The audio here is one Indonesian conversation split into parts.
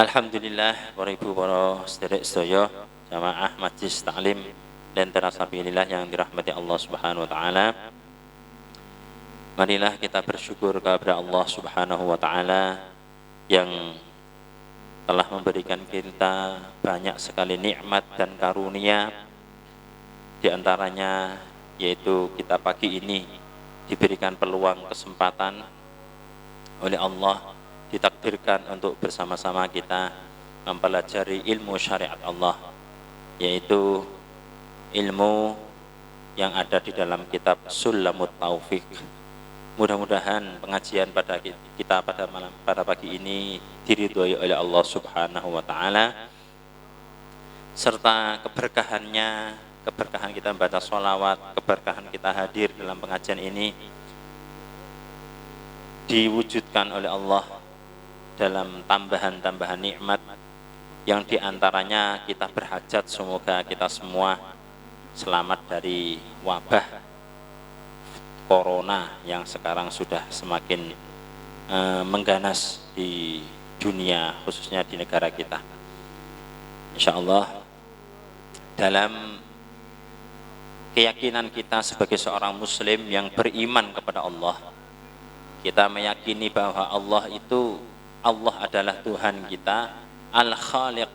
Alhamdulillah, para ibu, para sederek sedaya jamaah majlis taklim Lentera Sabilillah yang dirahmati Allah Subhanahu wa taala. Marilah kita bersyukur kepada Allah Subhanahu wa taala yang telah memberikan kita banyak sekali nikmat dan karunia, di antaranya yaitu kita pagi ini diberikan peluang kesempatan oleh Allah, ditakdirkan untuk bersama-sama kita mempelajari ilmu syariat Allah, yaitu ilmu yang ada di dalam kitab Sulamut Taufik. Mudah-mudahan pengajian pada kita pada pagi ini diridhoi oleh Allah Subhanahu wa taala, serta keberkahan kita membaca sholawat, keberkahan kita hadir dalam pengajian ini diwujudkan oleh Allah dalam tambahan-tambahan nikmat yang diantaranya kita berhajat semoga kita semua selamat dari wabah corona yang sekarang sudah semakin mengganas di dunia, khususnya di negara kita. Insya Allah dalam keyakinan kita sebagai seorang muslim yang beriman kepada Allah, kita meyakini bahwa Allah adalah Tuhan kita, Al-Khaliq,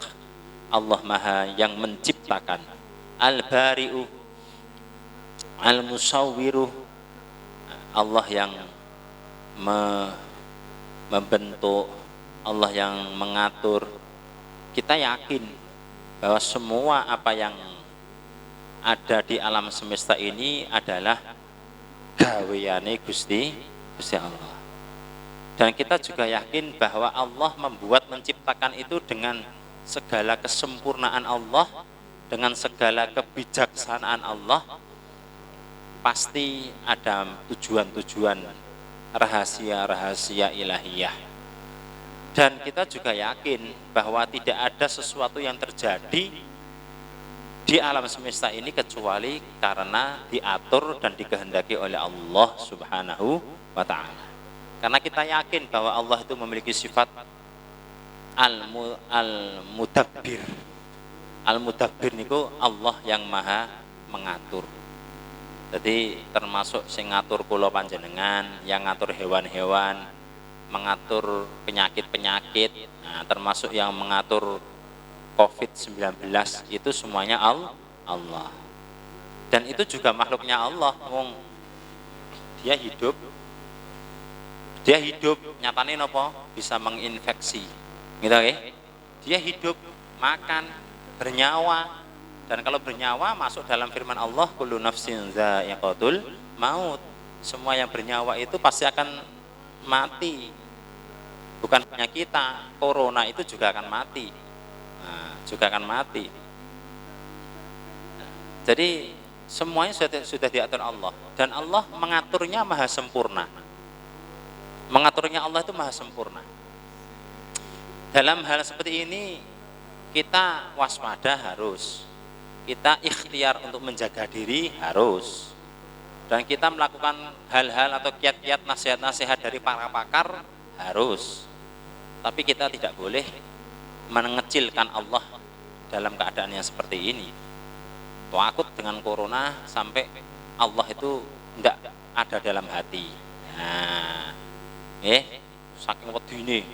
Allah Maha yang menciptakan, Al-Bari'u, Al-Musawwiru, Allah yang membentuk, Allah yang mengatur. Kita yakin bahwa semua apa yang ada di alam semesta ini adalah gaweane Gusti Allah. Dan kita juga yakin bahwa Allah menciptakan itu dengan segala kesempurnaan Allah, dengan segala kebijaksanaan Allah. Pasti ada tujuan-tujuan rahasia-rahasia ilahiyah. Dan kita juga yakin bahwa tidak ada sesuatu yang terjadi di alam semesta ini kecuali karena diatur dan dikehendaki oleh Allah Subhanahu wa ta'ala. Karena kita yakin bahwa Allah itu memiliki sifat Al-Mudabbir. Al-Mudabbir niku Allah yang maha mengatur. Jadi termasuk sing ngatur kula panjenengan, yang ngatur hewan-hewan, mengatur penyakit-penyakit, nah, termasuk yang mengatur COVID-19, itu semuanya Allah. Dan itu juga makhluknya Allah. Dia hidup nyatane napa bisa menginfeksi gitu ya. Dia hidup, makan, bernyawa, dan kalau bernyawa masuk dalam firman Allah, kullu nafsin dha'iqatul maut. Semua yang bernyawa itu pasti akan mati. Bukan hanya kita, corona itu juga akan mati. Juga akan mati. Jadi semuanya sudah diatur Allah, dan Allah mengaturnya maha sempurna. Mengaturnya Allah itu maha sempurna. Dalam hal seperti ini kita waspada harus, kita ikhtiar untuk menjaga diri harus, dan kita melakukan hal-hal atau kiat-kiat nasihat-nasihat dari para pakar harus. Tapi kita tidak boleh mengecilkan Allah dalam keadaan yang seperti ini. Takut dengan corona sampai Allah itu tidak ada dalam hati. Saking wedine,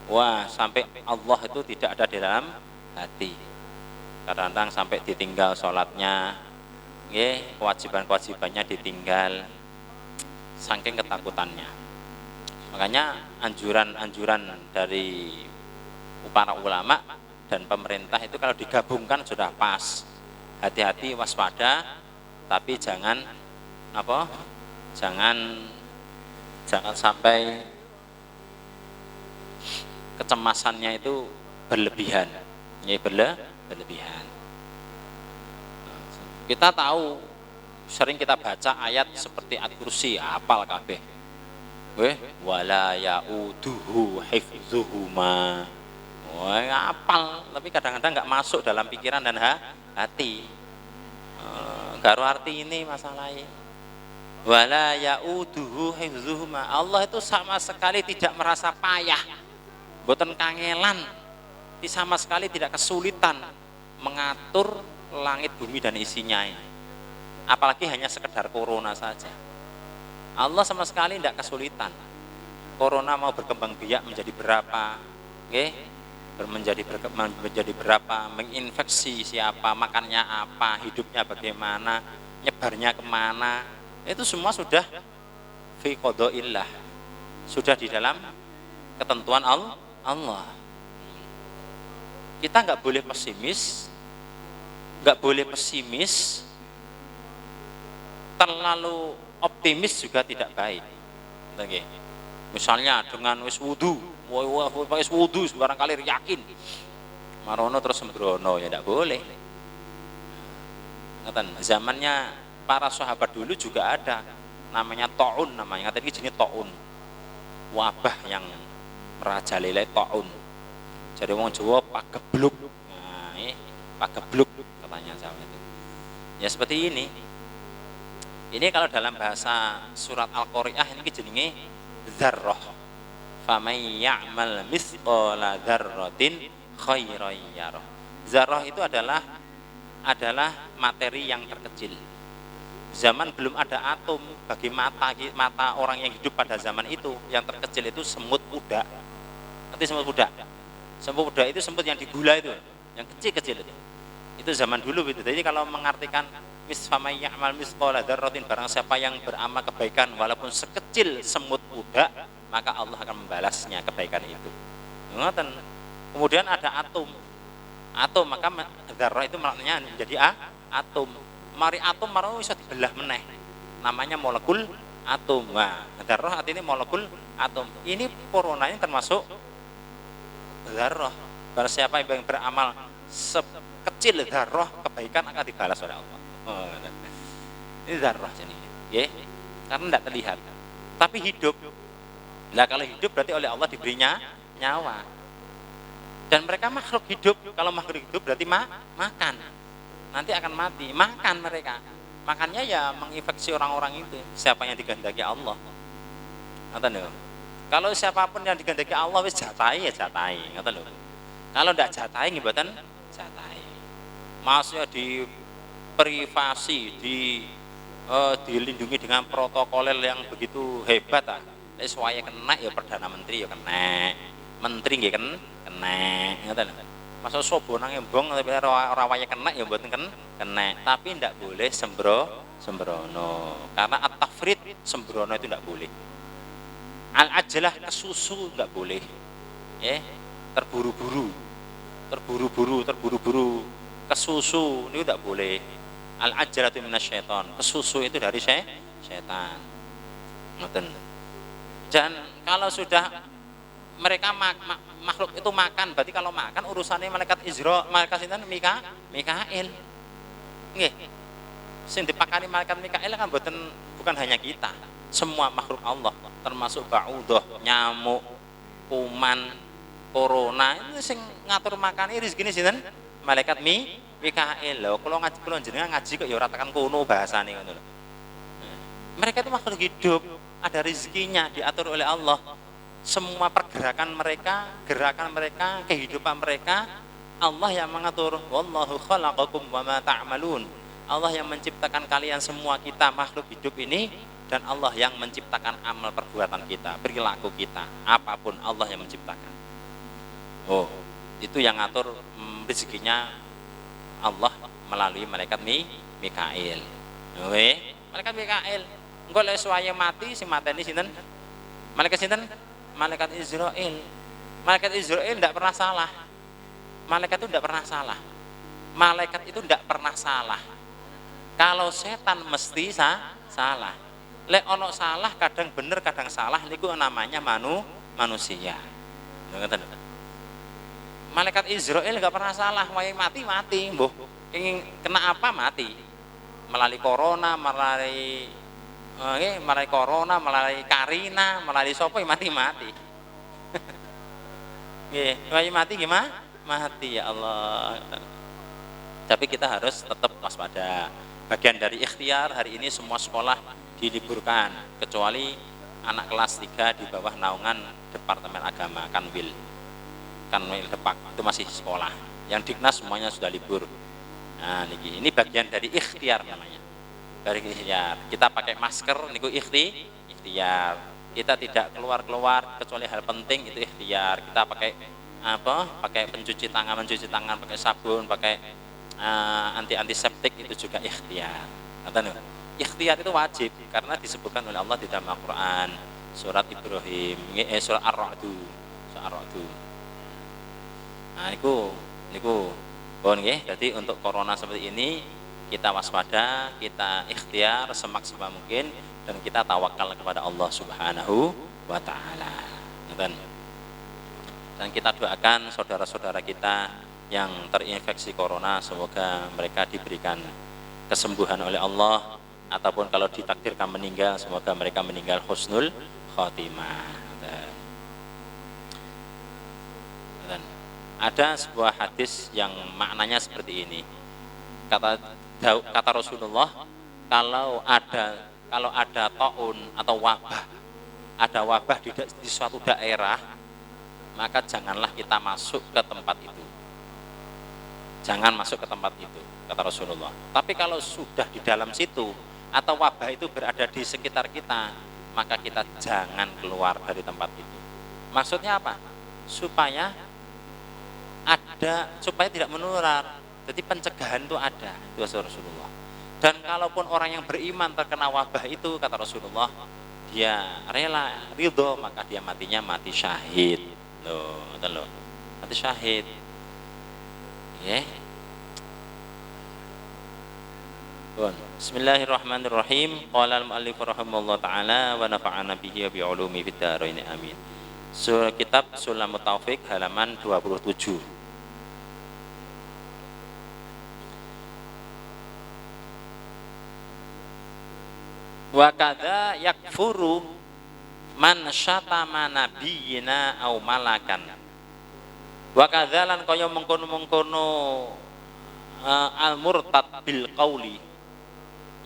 wah, sampai Allah itu tidak ada di dalam hati. Kadang-kadang sampai ditinggal sholatnya, kewajiban-kewajibannya ditinggal, saking ketakutannya. Makanya anjuran-anjuran dari para ulama dan pemerintah itu kalau digabungkan sudah pas. Hati-hati, waspada, tapi jangan sampai kecemasannya itu berlebihan. Berlebihan. Kita tahu, sering kita baca ayat seperti At-Kursi, hafal kabeh. Wala ya'uduhu hifdzuhuma. Hafal, tapi kadang-kadang enggak masuk dalam pikiran dan hati. Garo arti ini masalahnya. Wala ya'uduhu hifdzuhuma. Allah itu sama sekali tidak merasa payah, boten kangelan sama sekali tidak kesulitan mengatur langit bumi dan isinya ini. Apalagi hanya sekedar corona saja. Allah sama sekali tidak kesulitan. Corona mau berkembang biak menjadi berapa, menjadi berapa, menginfeksi siapa, makannya apa, hidupnya bagaimana, nyebarnya kemana, itu semua sudah fi qadaillah, sudah di dalam ketentuan Allah. Kita nggak boleh pesimis, terlalu optimis juga tidak baik. Okay. Misalnya dengan wis wudu barangkali yakin marono terus sembrono, ya tidak boleh. Zamannya para sahabat dulu juga ada namanya taun, namanya ini jenis taun, wabah yang merajalela taun. Jadi wong Jawa pagebluk, nah, pagebluk katanya sama itu. Ya seperti ini. Ini kalau dalam bahasa surat Al-Qari'ah ini jenenge dzarrah. Faman ya'mal mithqala dzarratin khairan yarah. Dzarrah itu adalah materi yang terkecil. Zaman belum ada atom, bagi mata orang yang hidup pada zaman itu yang terkecil itu semut pudak. Nanti semut pudak. Semut pudak itu semut yang digula itu, yang kecil-kecil itu. Itu zaman dulu itu. Jadi kalau mengartikan faman ya'mal mithqala dzarratin, barang siapa yang beramal kebaikan walaupun sekecil semut pudak, maka Allah akan membalasnya kebaikan itu. Kemudian ada atom, maka dzarrah itu maknanya menjadi atom. Mari atom marang bisa dibelah meneh, namanya molekul atom. Nah, dzarrah artinya molekul atom. Ini corona ini termasuk dzarrah. Barang siapa yang beramal sekecil dzarrah kebaikan akan dibalas oleh Allah. Ini dzarrah jadi, karena tidak terlihat, tapi hidup. Nah kalau hidup berarti oleh Allah diberinya nyawa. Dan mereka makhluk hidup. Kalau makhluk hidup berarti makan. Nanti akan mati. Makan mereka. Makannya ya menginfeksi orang-orang itu. Siapa yang dikehendaki Allah. Kalau siapapun yang dikehendaki Allah wis jatai ya jatai. Kalau tidak jatai ngibatan jatai. Maksudnya di privasi, dilindungi dengan protokol yang begitu hebat. Wis wae kena ya Perdana Menteri ya kena. Menteri nggih kena, ngoten lho. Masa sobo nang embong tapi ora waya kena ya mboten kena. Tapi ndak boleh sembrono. Karena at-tafrid sembrono itu ndak boleh. Al-ajlah kesusu ndak boleh. Terburu-buru kesusu itu ndak boleh. Al-ajlatu minasyaiton. Kesusu itu dari setan. Ngoten. Dan kalau sudah mereka makhluk itu makan, berarti kalau makan urusannya malaikat Izra, malaikat sinten Mikail. Nggih. Sing dipakani malaikat Mikail kan bukan hanya kita, semua makhluk Allah, termasuk ba'udah, nyamuk, kuman, corona, itu sing ngatur makane rezekine sinten? Malaikat Mikail. Lho, kalau jenengan ngaji kok ya ora tekan kono bahasane ngono lho. Mereka itu makhluk hidup, ada rezekinya diatur oleh Allah. Semua pergerakan mereka, kehidupan mereka, Allah yang mengatur. Wallahu khalaqakum wa ma ta'malun. Allah yang menciptakan kalian semua, kita makhluk hidup ini, dan Allah yang menciptakan amal perbuatan kita, perilaku kita, apapun Allah yang menciptakan. Oh, itu yang ngatur rezekinya Allah melalui malaikat Mikail. Malaikat Mikail. Engko lek suwaya mati sing mateni sinten? Malaikat sinten? Malaikat Israel. Malaikat Israel tidak pernah salah. Malaikat itu tidak pernah salah. Malaikat itu tidak pernah salah. Kalau setan mesti salah. Lek ono salah kadang bener kadang salah, niku namanya manusia. Malaikat Israel nggak pernah salah. Wae mati, mbuh. Ingin kena apa mati. Melalui corona, melalui Karina, melalui sopo mati. Mati gimana? Mati ya Allah. Tapi kita harus tetap waspada. Bagian dari ikhtiar hari ini semua sekolah diliburkan kecuali anak kelas 3 di bawah naungan Departemen Agama Kanwil. Kanwil Depak itu masih sekolah. Yang Dignas semuanya sudah libur. Nah, ini bagian dari ikhtiar namanya. Dari ikhtiar. Kita pakai masker niku ikhtiar. Kita tidak keluar-keluar kecuali hal penting itu ikhtiar. Kita pakai apa? Pakai mencuci tangan, pakai sabun, pakai antiseptik itu juga ikhtiar. Ikhtiar itu wajib karena disebutkan oleh Allah di dalam Al-Qur'an, surat Ibrahim, surat Ar-Ra'du. Nah, niku bon nggih. Jadi untuk corona seperti ini kita waspada, kita ikhtiar semaksimal mungkin dan kita tawakal kepada Allah Subhanahu wa taala. Dan kita doakan saudara-saudara kita yang terinfeksi corona semoga mereka diberikan kesembuhan oleh Allah, ataupun kalau ditakdirkan meninggal semoga mereka meninggal husnul khotimah. Dan ada sebuah hadis yang maknanya seperti ini. Kata Rasulullah, kalau ada taun atau wabah di suatu daerah, maka janganlah kita masuk ke tempat itu. Jangan masuk ke tempat itu, kata Rasulullah. Tapi kalau sudah di dalam situ atau wabah itu berada di sekitar kita, maka kita jangan keluar dari tempat itu. Maksudnya apa? Supaya tidak menular. Jadi pencegahan itu ada, itu Rasulullah. Dan kalaupun orang yang beriman terkena wabah itu, kata Rasulullah, dia ridho, maka dia matinya mati syahid. Loh, mati syahid. Ya. Bismillahirrahmanirrahim. Qala al-mu'allif rahimahullah taala wa nafa'ana bihi wa bi ulumi fid dharain amin. Surah kitab Sulamut Taufik halaman 27. Wa kadza yakfuru man syatama nabiyina au malakan. Wa kadzalan kaya mengkono-mengkono al-murtad bil qauli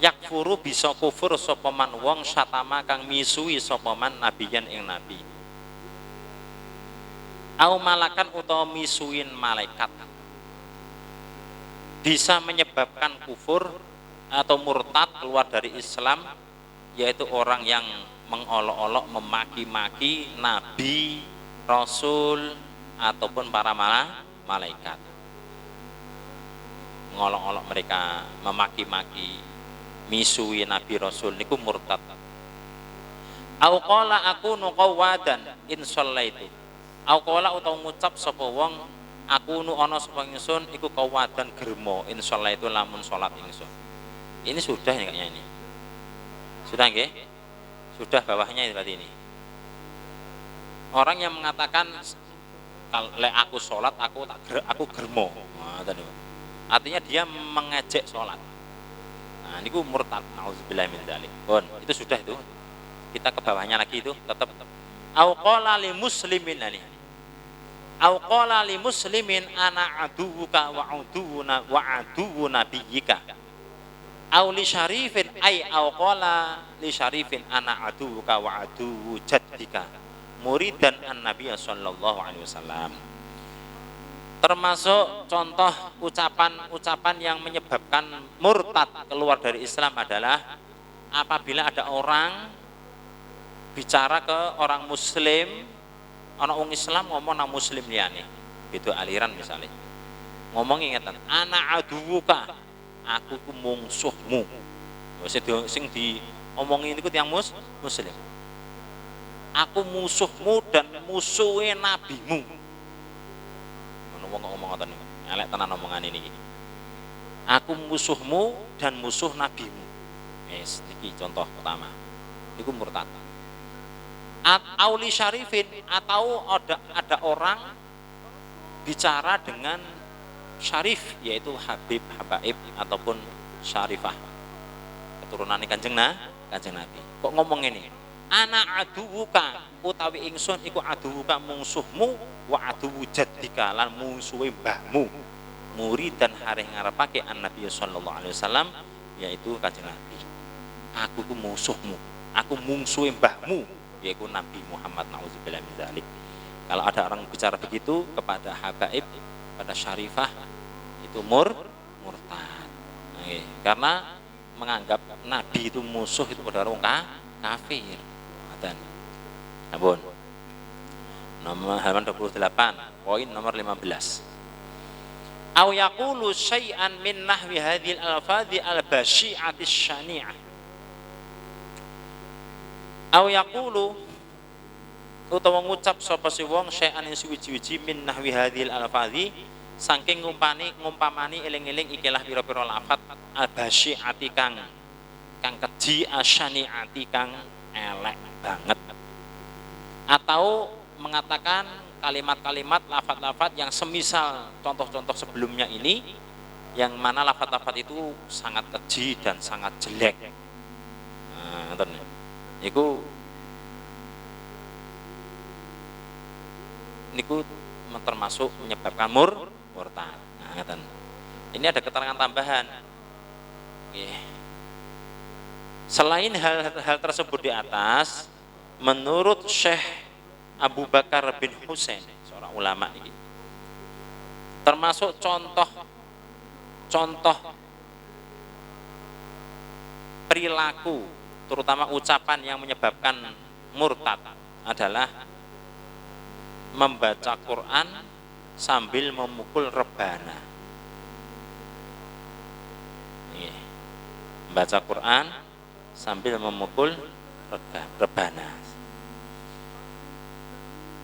yakfuru bisa kufur sapa man wong syatama kang misui sapa man nabiyan ing nabi. Au malakan utawa misuin malaikat. Bisa menyebabkan kufur atau murtad keluar dari Islam, yaitu orang yang mengolok-olok, memaki-maki nabi, rasul ataupun para malaikat. Mengolok-olok mereka, memaki-maki, misui nabi rasul niku murtad. Au qala akunu qawadan in shallaitu. Au qala utawa ngucap sapa wong akunu ana sapa ingsun iku qawadan germo in shallaitu lamun salat ingsun. Ini sudah ya kayaknya ini. Sudah nggih? Sudah bawahnya berarti ini. Orang yang mengatakan kalau aku sholat aku germo. Nah, artinya dia mengejek sholat. Nah, ini murtad. Nauzubillah min dzalik. Itu sudah itu. Kita ke bawahnya lagi itu tetap. Au qala li muslimin ini. Au qala li muslimin ana aduwuka wa aduwu nabiyyika. Au li syarifin ay au qala li syarifin ana aduwuka wa aduwu jaddika muridan an nabiy sallallahu alaihi wasallam. Termasuk contoh ucapan yang menyebabkan murtad keluar dari Islam adalah apabila ada orang bicara ke orang muslim, orang Islam ngomong nang muslim liyane, itu aliran misalnya. Ngomong ingatan, ana aduwuka, aku ku mungsuhmu. Sing diomongin itu yang muslim. Aku musuhmu dan musuhe nabimu. Ngomong ngoten niku. Elek tenan omongan ini. Aku musuhmu dan musuh nabimu. Iki contoh pertama. Niku murtad. Auli syarifin atau ada orang bicara dengan syarif, yaitu Habib, Habaib ataupun syarifah, keturunan Kanjeng Nabi. Kok ngomong ini? Ana aduwuka utawi ingsun iku aduwuka mungsuhmu wa aduwu jaddika lan mungsuhe mbahmu. Murid dan hareh ngarepake an-nabi sallallahu alaihi wasallam, yaitu Kanjeng Nabi. Aku ku musuhmu, aku mungsuhe mbahmu, yaitu Nabi Muhammad nauzubillah min dzalik. Kalau ada orang bicara begitu kepada habaib, pada syarifah, itu murtad. Karena menganggap nabi itu musuh, itu pada orang kafir. Ampun. Nomor halaman 28, poin nomor 15. Aw yaqulu syai'an min nahwi hadhil alfadhi al-basyi'atis syani'ah. Aw yaqulu utawa ngucap sapa si wong syai'an ing suwiji-wiji min nahwi hadhil alfadhi saking ngumpamani eling-eling ikilah pira-pira lafat al-basyi'ati kang keji, asyani'ati kang elek banget, atau mengatakan kalimat-kalimat lafat-lafat yang semisal contoh-contoh sebelumnya ini, yang mana lafat-lafat itu sangat keji dan sangat jelek. Niku termasuk menyebabkan murtad. Ini ada keterangan tambahan. Selain hal tersebut di atas, menurut Syekh Abu Bakar bin Husain, seorang ulama ini, termasuk contoh perilaku, terutama ucapan yang menyebabkan murtad adalah membaca Quran sambil memukul rebana. Membaca Quran sambil memukul rebana.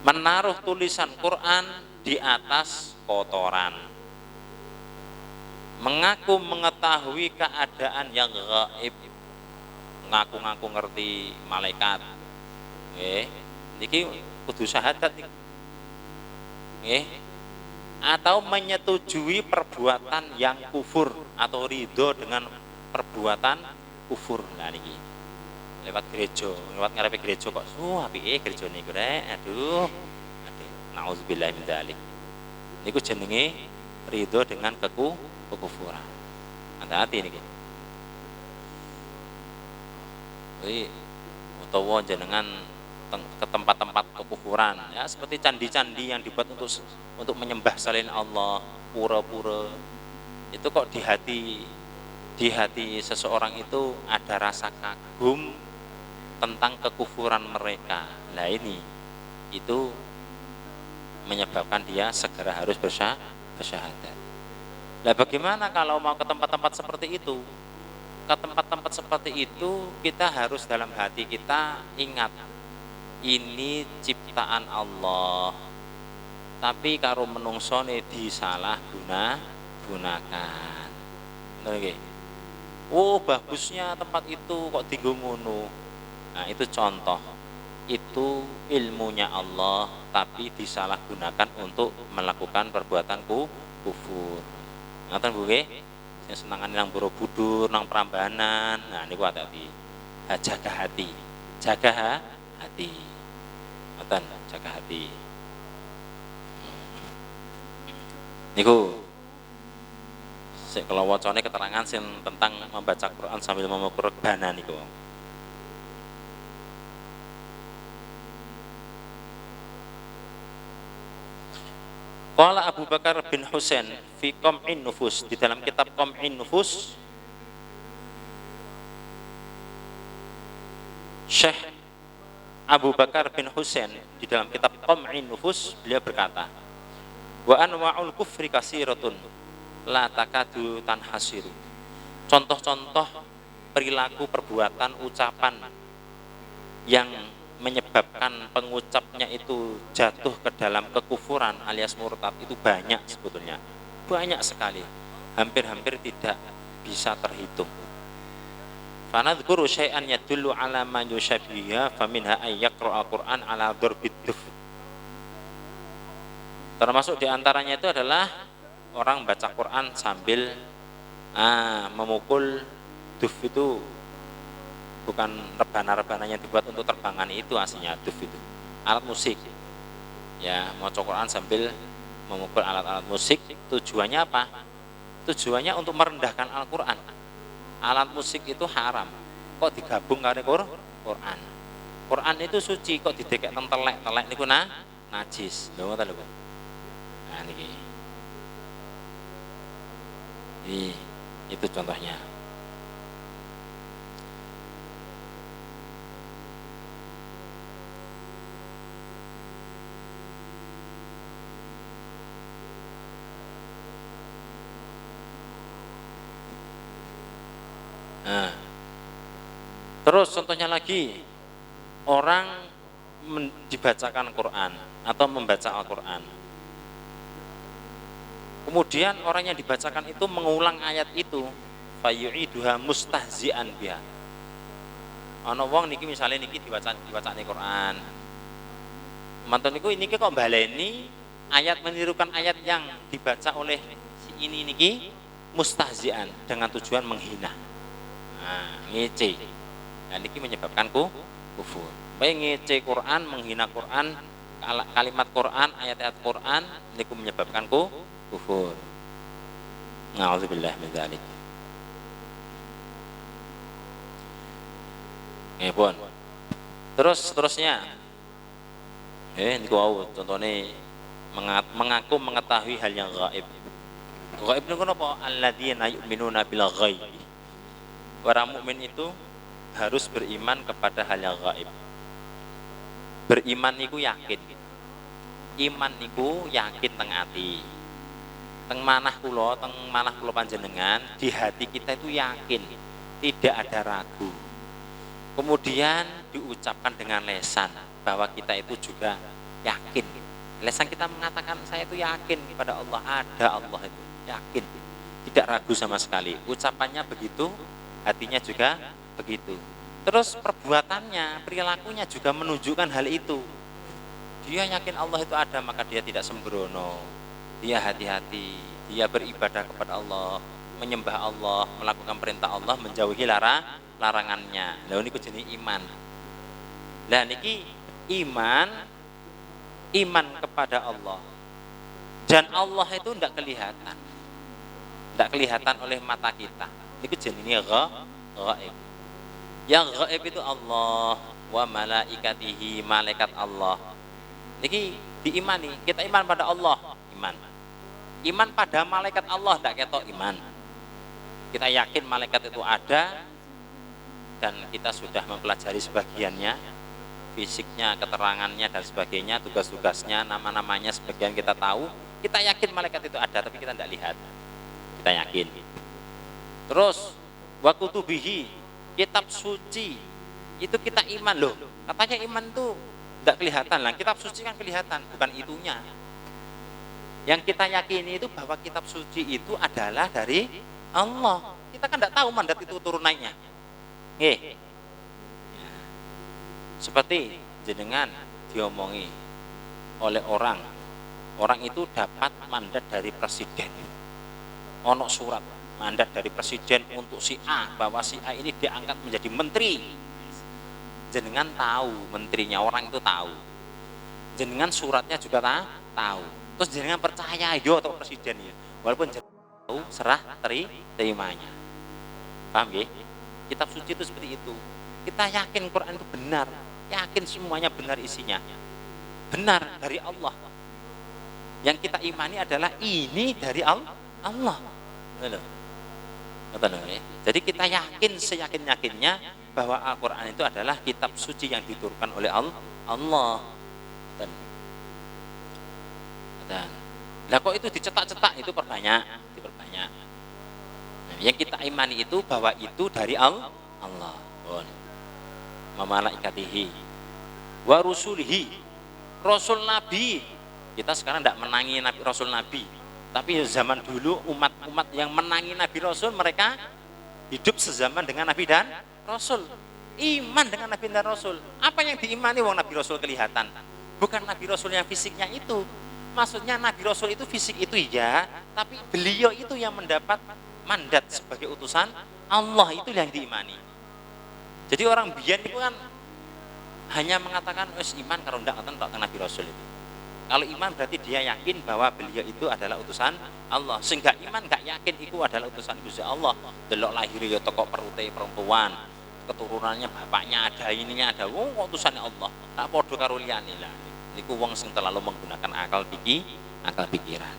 Menaruh tulisan Quran di atas kotoran. Mengaku mengetahui keadaan yang gaib. Ngaku-ngaku ngerti malaikat. Niki kudu syahadat iki. Atau menyetujui perbuatan yang kufur atau ridho dengan perbuatan kufur. Nah niki lewat gereja, lewat ngarepe gereja kok apike gereja niku rek. Aduh. Nauzubillah min dzalik. Niku jenenge ridho dengan kekufuran. Hati-hati niki. Jadi utawa jenengan ke tempat-tempat kekufuran, ya seperti candi-candi yang dibuat untuk menyembah selain Allah, pura-pura. Itu kok di hati seseorang itu ada rasa kagum tentang kekufuran mereka. Nah ini itu menyebabkan dia segera harus bersyahadat. Nah bagaimana kalau mau ke tempat-tempat seperti itu? Ke tempat-tempat seperti itu kita harus dalam hati kita ingat, ini ciptaan Allah, tapi karo menungsone disalah gunakan. Oh bagusnya tempat itu kok dienggo ngono. Nah itu contoh, itu ilmunya Allah tapi disalahgunakan untuk melakukan perbuatan kufur. Ngaten Bu nggih? Sing senengane nang Borobudur, nang Prambanan. Nah niku hati-hati. Jaga hati. Jaga hati. Ngoten, jaga hati. Niku sik kala wacane keterangan sing tentang membaca Quran sambil memukul rebana niku. Qala Abu Bakar bin Husain fi Qam'in Nufus, di dalam kitab Qam'in Nufus, Syekh Abu Bakar bin Husain di dalam kitab Qam'in Nufus, beliau berkata, wa anwa'ul kufri kasiratun la takadu tanhasiru. Contoh-contoh perilaku, perbuatan, ucapan yang menyebabkan pengucapnya itu jatuh ke dalam kekufuran alias murtad itu banyak sebetulnya, banyak sekali, hampir-hampir tidak bisa terhitung. Fanadhkuru syai'an yadullu ala man yushabbiha faminha ay yaqra'al Qur'an ala darbid duf. Termasuk diantaranya itu adalah orang baca Quran sambil memukul duf. Itu bukan rebana-rebana yang dibuat untuk terbangan, itu aslinya duf itu alat musik ya. Mau Quran sambil memukul alat-alat musik, tujuannya apa? Tujuannya untuk merendahkan Al-Quran. Alat musik itu haram, kok digabung karo Quran. Quran itu suci, kok didekek telek niku najis. Lho ngoten lho. Nah niki. Itu contohnya. Nah, terus contohnya lagi, orang dibacakan Quran atau membaca Al-Quran, kemudian orang yang dibacakan itu mengulang ayat itu, fayu'iduha mustahzi'an biha. Ana wong niki misalnya niki dibacane Quran, mantan niku ini kok baleni ayat, menirukan ayat yang dibaca oleh si ini niki mustahzi'an, dengan tujuan menghina. Nah, ngece. Nah, niki menyebabkan kufur. Baik ngece Quran, menghina Quran, kalimat Quran, ayat-ayat Quran, niku menyebabkan kufur. Nauzubillah min dzalik. Pun. Terusnya. Niku wau contohnya mengaku mengetahui hal yang gaib. Gaib niku napa? Alladzina yu'minuna bil ghaib. Orang mukmin itu harus beriman kepada hal yang gaib. Beriman niku yakin. Iman niku yakin teng ati. Teng manah kula panjenengan, di hati kita itu yakin, tidak ada ragu. Kemudian diucapkan dengan lesan bahwa kita itu juga yakin. Lesan kita mengatakan saya itu yakin kepada Allah, ada Allah itu, yakin. Tidak ragu sama sekali. Ucapannya begitu, hatinya juga begitu. Terus perbuatannya, perilakunya juga menunjukkan hal itu. Dia yakin Allah itu ada, maka dia tidak sembrono. Dia hati-hati, dia beribadah kepada Allah, menyembah Allah, melakukan perintah Allah, menjauhi larangannya. Lah niku jenenge iman. Lah niki iman kepada Allah. Dan Allah itu tidak kelihatan. Tidak kelihatan oleh mata kita. Niku jenenge ghaib. Yang ghaib itu Allah wa malaikatihi, malaikat Allah. Niki diimani, kita iman pada Allah, iman. Iman pada malaikat Allah ndak ketok iman. Kita yakin malaikat itu ada dan kita sudah mempelajari sebagiannya, fisiknya, keterangannya dan sebagainya, tugas-tugasnya, nama-namanya sebagian kita tahu. Kita yakin malaikat itu ada tapi kita tidak lihat. Kita yakin. Terus wa kutubihi, kitab suci itu kita iman loh. Katanya iman tuh tidak kelihatan lah. Kitab suci kan kelihatan, bukan itunya. Yang kita yakini itu bahwa kitab suci itu adalah dari Allah. Kita kan tidak tahu mandat itu turun naiknya. Seperti jenengan diomongi oleh orang itu dapat mandat dari presiden. Ono surat mandat dari presiden untuk si A, bahwa si A ini diangkat menjadi menteri. Jenengan tahu menterinya, orang itu tahu. Jenengan suratnya juga tahu. Terus jenengan percaya yo atau presiden ya. Walaupun jenengan tahu serah terimanya. Paham ya? Kitab suci itu seperti itu. Kita yakin Quran itu benar, yakin semuanya benar isinya. Benar dari Allah. Yang kita imani adalah ini dari Allah. Jadi kita yakin seyakin-yakinnya bahwa Al-Quran itu adalah kitab suci yang diturunkan oleh Allah. Lah kok itu dicetak-cetak, itu diperbanyak. Yang kita imani itu bahwa itu dari Allah. Wa malaikatihi wa rusulihi, Rasul Nabi. Kita sekarang tidak menangi Nabi Rasul Nabi, tapi zaman dulu umat-umat yang menangi Nabi Rasul, mereka hidup sezaman dengan Nabi dan Rasul, iman dengan Nabi dan Rasul. Apa yang diimani wong Nabi Rasul kelihatan, bukan Nabi Rasul yang fisiknya itu. Maksudnya Nabi Rasul itu fisik itu ya, tapi beliau itu yang mendapat mandat sebagai utusan Allah, itu yang diimani. Jadi orang biyen itu kan hanya mengatakan wis iman karo ndak ngoten tok Nabi Rasul itu. Kalau iman berarti dia yakin bahwa beliau itu adalah utusan Allah. Sehingga iman gak yakin itu adalah utusan Gusti Allah. Delok lahir ya teko perute perempuan, keturunannya bapaknya ada, ininya ada. Kok utusannya Allah. Tak podo karo liyane lah. Niku wong sing terlalu menggunakan akal pikiran.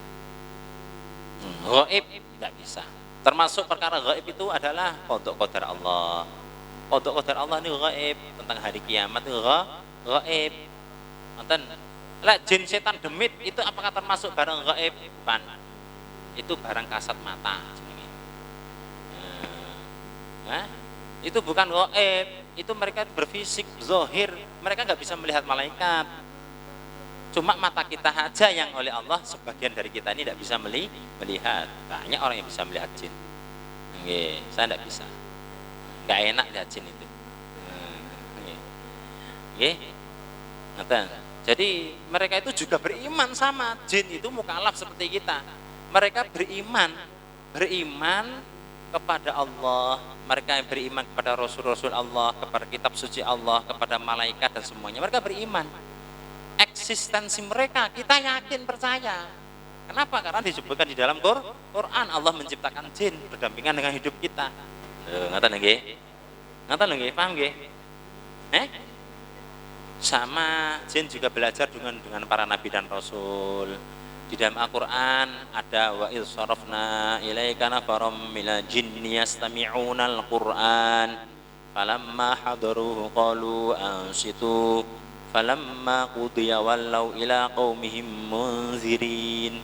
Gaib tidak bisa. Termasuk perkara gaib itu adalah qada qadar Allah. Qada qadar Allah ini gaib, tentang hari kiamat itu gaib. Nonton, lah jin setan demit itu apakah termasuk barang gaib? Bukan. Itu barang kasat mata. Nah, itu bukan gaib, itu mereka berfisik, zahir, mereka nggak bisa melihat malaikat. Cuma mata kita saja yang oleh Allah, sebagian dari kita ini tidak bisa melihat. Banyak orang yang bisa melihat jin. Nggih, saya tidak bisa. Nggak enak lihat jin itu. Nggih. Ngoten. Jadi mereka itu juga beriman sama jin itu mukallaf seperti kita. Mereka beriman kepada Allah, mereka yang beriman kepada Rasul-Rasul Allah, kepada kitab suci Allah, kepada malaikat dan semuanya. Mereka beriman. Eksistensi mereka kita yakin, percaya. Kenapa? Karena disebutkan di dalam Quran Allah menciptakan jin berdampingan dengan hidup kita. Ngaten nggih? Ngaten nggih? Paham nggih? Sama jin juga belajar dengan para nabi dan rasul. Di dalam Al-Qur'an ada wa idz sarafna ilaika nafaram minal jinni yastami'una al-Qur'an falamma hadaruhu qalu ansitu falamma qudiya wallau ila qaumihim munzirin.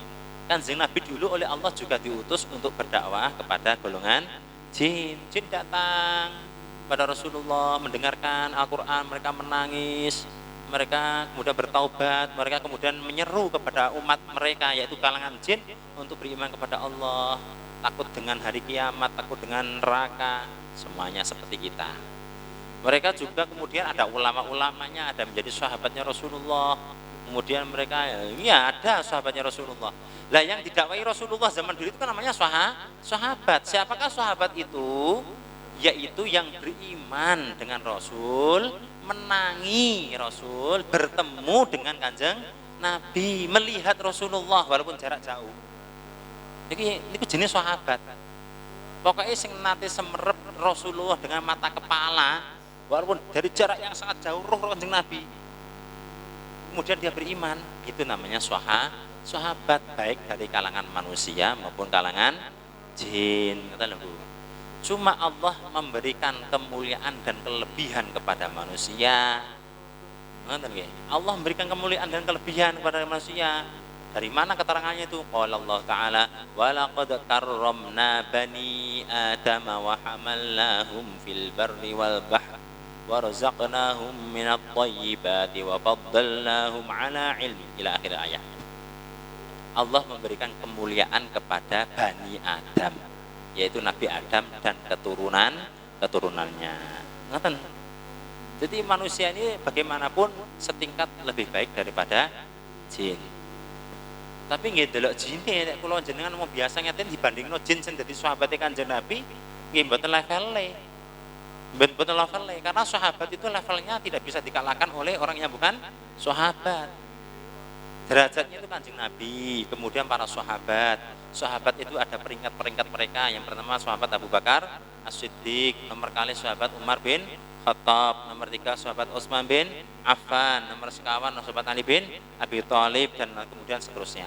Kanjeng Nabi dulu oleh Allah juga diutus untuk berdakwah kepada golongan jin. Jin datang pada Rasulullah mendengarkan Al-Qur'an, mereka menangis, mereka kemudian bertaubat, mereka kemudian menyeru kepada umat mereka yaitu kalangan jin untuk beriman kepada Allah, takut dengan hari kiamat, takut dengan neraka, semuanya seperti kita. Mereka juga kemudian ada ulama-ulamanya, ada menjadi sahabatnya Rasulullah. Kemudian mereka ya ada sahabatnya Rasulullah. Lah yang didakwai Rasulullah zaman dulu itu kan namanya sahabat. Siapakah sahabat itu? Yaitu yang beriman dengan Rasul, menangi Rasul, bertemu dengan Kanjeng Nabi, melihat Rasulullah walaupun jarak jauh. Jadi ini jenis sahabat. Pokoknya sing nate semerep Rasulullah dengan mata kepala, walaupun dari jarak yang sangat jauh roh Kanjeng Nabi. Kemudian dia beriman, itu namanya sahabat, baik dari kalangan manusia maupun kalangan jin. Kata lho. Cuma Allah memberikan kemuliaan dan kelebihan kepada manusia. Allah memberikan kemuliaan dan kelebihan kepada manusia. Dari mana keterangannya itu? Qala Allah Ta'ala wa laqad karramna bani Adam wa hamalnahum fil barri wal bahri wa razaqnahum minat thayyibati wa faddalnahum ala ilmi ila akhir ayat. Allah memberikan kemuliaan kepada Bani Adam, yaitu Nabi Adam dan keturunannya. Ngaten. Jadi manusia ini bagaimanapun setingkat lebih baik daripada jin. Tapi nggih delok jin nek kula jenengan mau biasa ngeten dibandingno jin sing dadi sahabate Kanjeng Nabi, nggih mboten levele. Mboten levele karena sahabat itu levelnya tidak bisa dikalahkan oleh orang yang bukan sahabat. Derajatnya itu Kanjeng Nabi, kemudian para sahabat. Sahabat itu ada peringkat-peringkat mereka. Yang pertama sahabat Abu Bakar As-Siddiq, nomor kali sahabat Umar bin Khattab, nomor 3 sahabat Utsman bin Affan, nomor sekawan sahabat Ali bin Abi Thalib, dan kemudian seterusnya.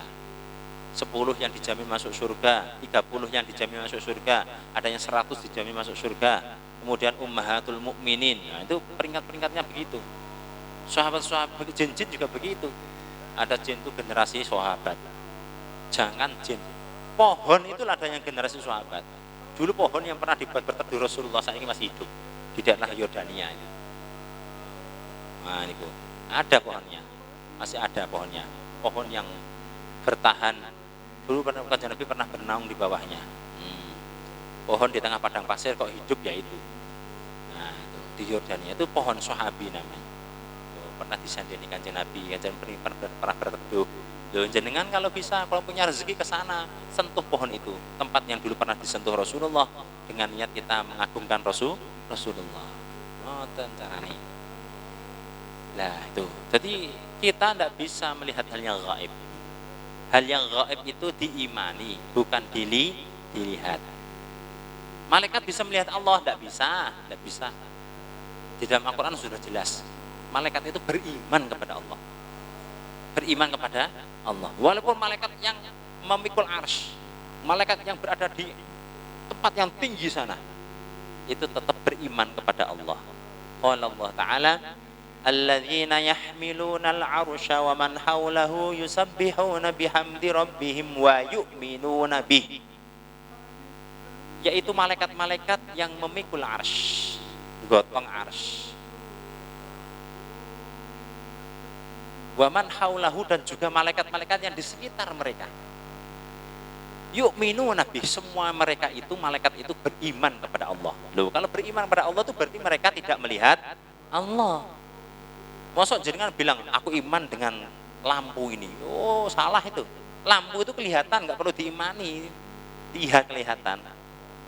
10 yang dijamin masuk surga, 30 yang dijamin masuk surga, ada yang 100 dijamin masuk surga. Kemudian ummahatul mukminin. Nah, itu peringkat-peringkatnya begitu. Sahabat-sahabat jin-jin juga begitu. Ada jin itu generasi sahabat. Jangan jin. Pohon itu ada yang generasi sahabat. Dulu pohon yang pernah dibuat berteduh Rasulullah saat ini masih hidup di daerah Yordania ini. Nah, ini ada pohonnya, masih ada pohonnya. Pohon yang bertahan. Dulu Kanjeng Nabi pernah bernaung di bawahnya. Pohon di tengah padang pasir kok hidup ya itu. Nah, itu di Yordania itu pohon sahabi namanya. Pernah disandeni Kanjeng Nabi, Kanjeng pernah berteduh. Loh, jenengan kalau bisa, kalau punya rezeki ke sana, sentuh pohon itu, tempat yang dulu pernah disentuh Rasulullah, dengan niat kita mengagungkan Rasulullah. Oh, caranya. Nah, itu. Jadi kita tidak bisa melihat hal yang gaib. Hal yang gaib itu diimani, bukan dilihat. Malaikat bisa melihat Allah, tidak bisa. Di dalam Al-Quran sudah jelas. Malaikat itu beriman kepada Allah. beriman kepada Allah. Walaupun malaikat yang memikul arsy, malaikat yang berada di tempat yang tinggi sana, itu tetap beriman kepada Allah. Qala Allah Ta'ala, alladzina yahmiluna al-arsya wa man hawlahu yusabbihuna bihamdi rabbihim wa yu'minuna bih. Yaitu malaikat-malaikat yang memikul arsy, gotong arsy. Wa man haulahu, dan juga malaikat-malaikat yang di sekitar mereka. Yu'minuna bih, semua mereka itu, malaikat itu beriman kepada Allah. Loh, kalau beriman kepada Allah itu berarti mereka tidak melihat Allah. Mosok jenengan bilang aku iman dengan lampu ini. Oh, salah itu. Lampu itu kelihatan, nggak perlu diimani. Dia kelihatan.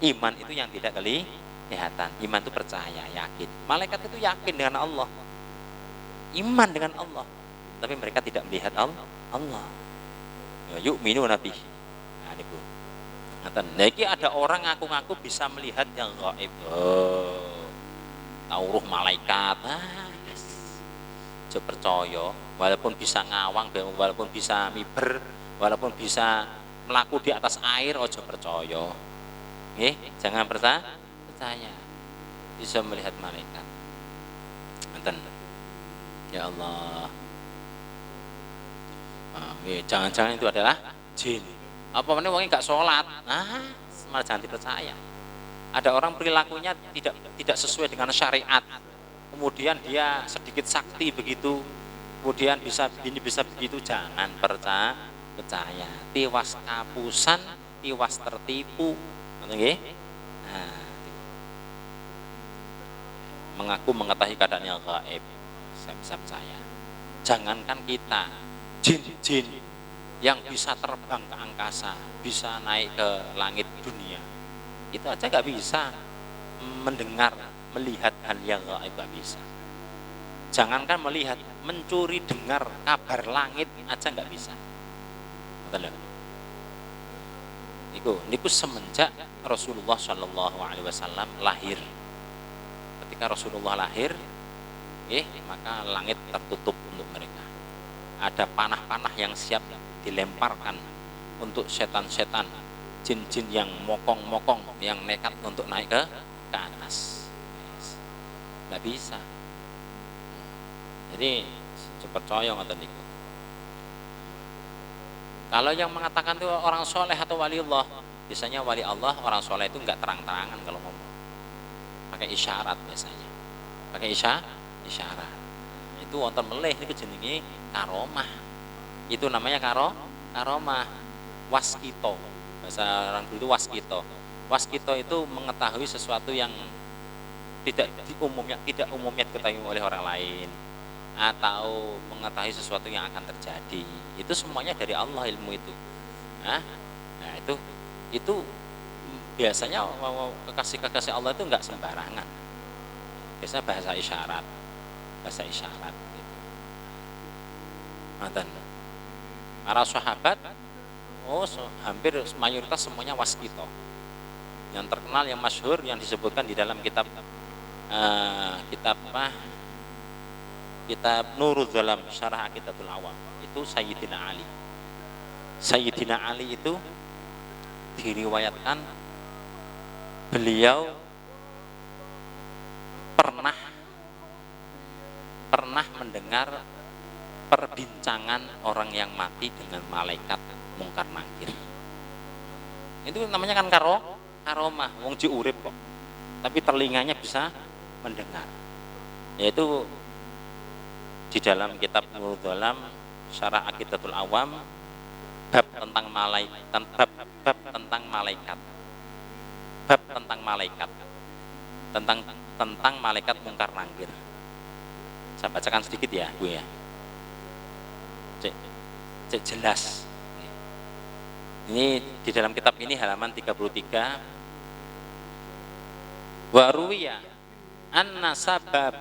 Iman itu yang tidak kelihatan. Iman itu percaya, yakin. Malaikat itu yakin dengan Allah. Iman dengan Allah. Tapi mereka tidak melihat Allah. Ya, yu'minuna bih. Nah, niku. Ngaten. Nah, iki ada orang ngaku-ngaku bisa melihat yang gaib. Oh. Tahu ruh malaikat. Aja percaya, walaupun bisa ngawang, walaupun bisa miber, walaupun bisa melaku di atas air, aja percaya. Nggih, jangan percaya. Bisa melihat malaikat. Ngaten. Ya Allah. Jangan-jangan itu adalah jin. Apa namanya wong nggak sholat? Malah jangan dipercaya. Ada orang perilakunya tidak sesuai dengan syariat. Kemudian dia sedikit sakti begitu. Kemudian bisa begini bisa begitu. Jangan percaya. Tiwas kapusan, tiwas tertipu. Nggih? Nah, mengaku mengetahui keadaan yang gaib. Saya bisa percaya. Jangankan kita, jin-jin yang bisa terbang ke angkasa, bisa naik ke langit dunia, itu aja nggak bisa mendengar, melihat hal yang gaib, nggak bisa. Jangankan melihat, mencuri dengar kabar langit aja nggak bisa. Betul. Niku semenjak Rasulullah Shallallahu Alaihi Wasallam lahir. Ketika Rasulullah lahir, maka langit tertutup untuk mereka. Ada panah-panah yang siap dilemparkan untuk setan-setan, jin-jin yang mokong-mokong, yang nekat untuk naik ke atas. Nggak bisa. Jadi percaya ngoten niku. Kalau yang mengatakan itu orang soleh atau wali Allah, biasanya wali Allah, orang soleh itu nggak terang-terangan kalau ngomong, pakai isyarat biasanya, pakai isyarat. Itu wonten melih niku jenenge karomah. Itu namanya karomah. Waskito. Bahasa orang dulu itu waskito. Waskito itu mengetahui sesuatu yang tidak umumnya diketahui oleh orang lain, atau mengetahui sesuatu yang akan terjadi. Itu semuanya dari Allah ilmu itu. Nah, itu biasanya kekasih Allah itu enggak sembarangan. Biasanya bahasa isyarat. Gitu. Para sahabat, hampir mayoritas semuanya waskito. Yang terkenal, yang masyhur, yang disebutkan di dalam kitab Nurul Zalam Syarah Aqidatul Awam, itu Sayyidina Ali. Sayyidina Ali itu diriwayatkan beliau pernah mendengar perbincangan orang yang mati dengan malaikat mungkar nakir. Itu namanya kan karomah, wong ji urip kok, tapi telinganya bisa mendengar. Yaitu di dalam kitab Nurul Zalam Syarah Aqidatul Awam, bab tentang malaikat mungkar nakir. Saya bacakan sedikit ya, Bu ya. Cek jelas. Ini di dalam kitab ini halaman 33. Wa ruwiya anna sabab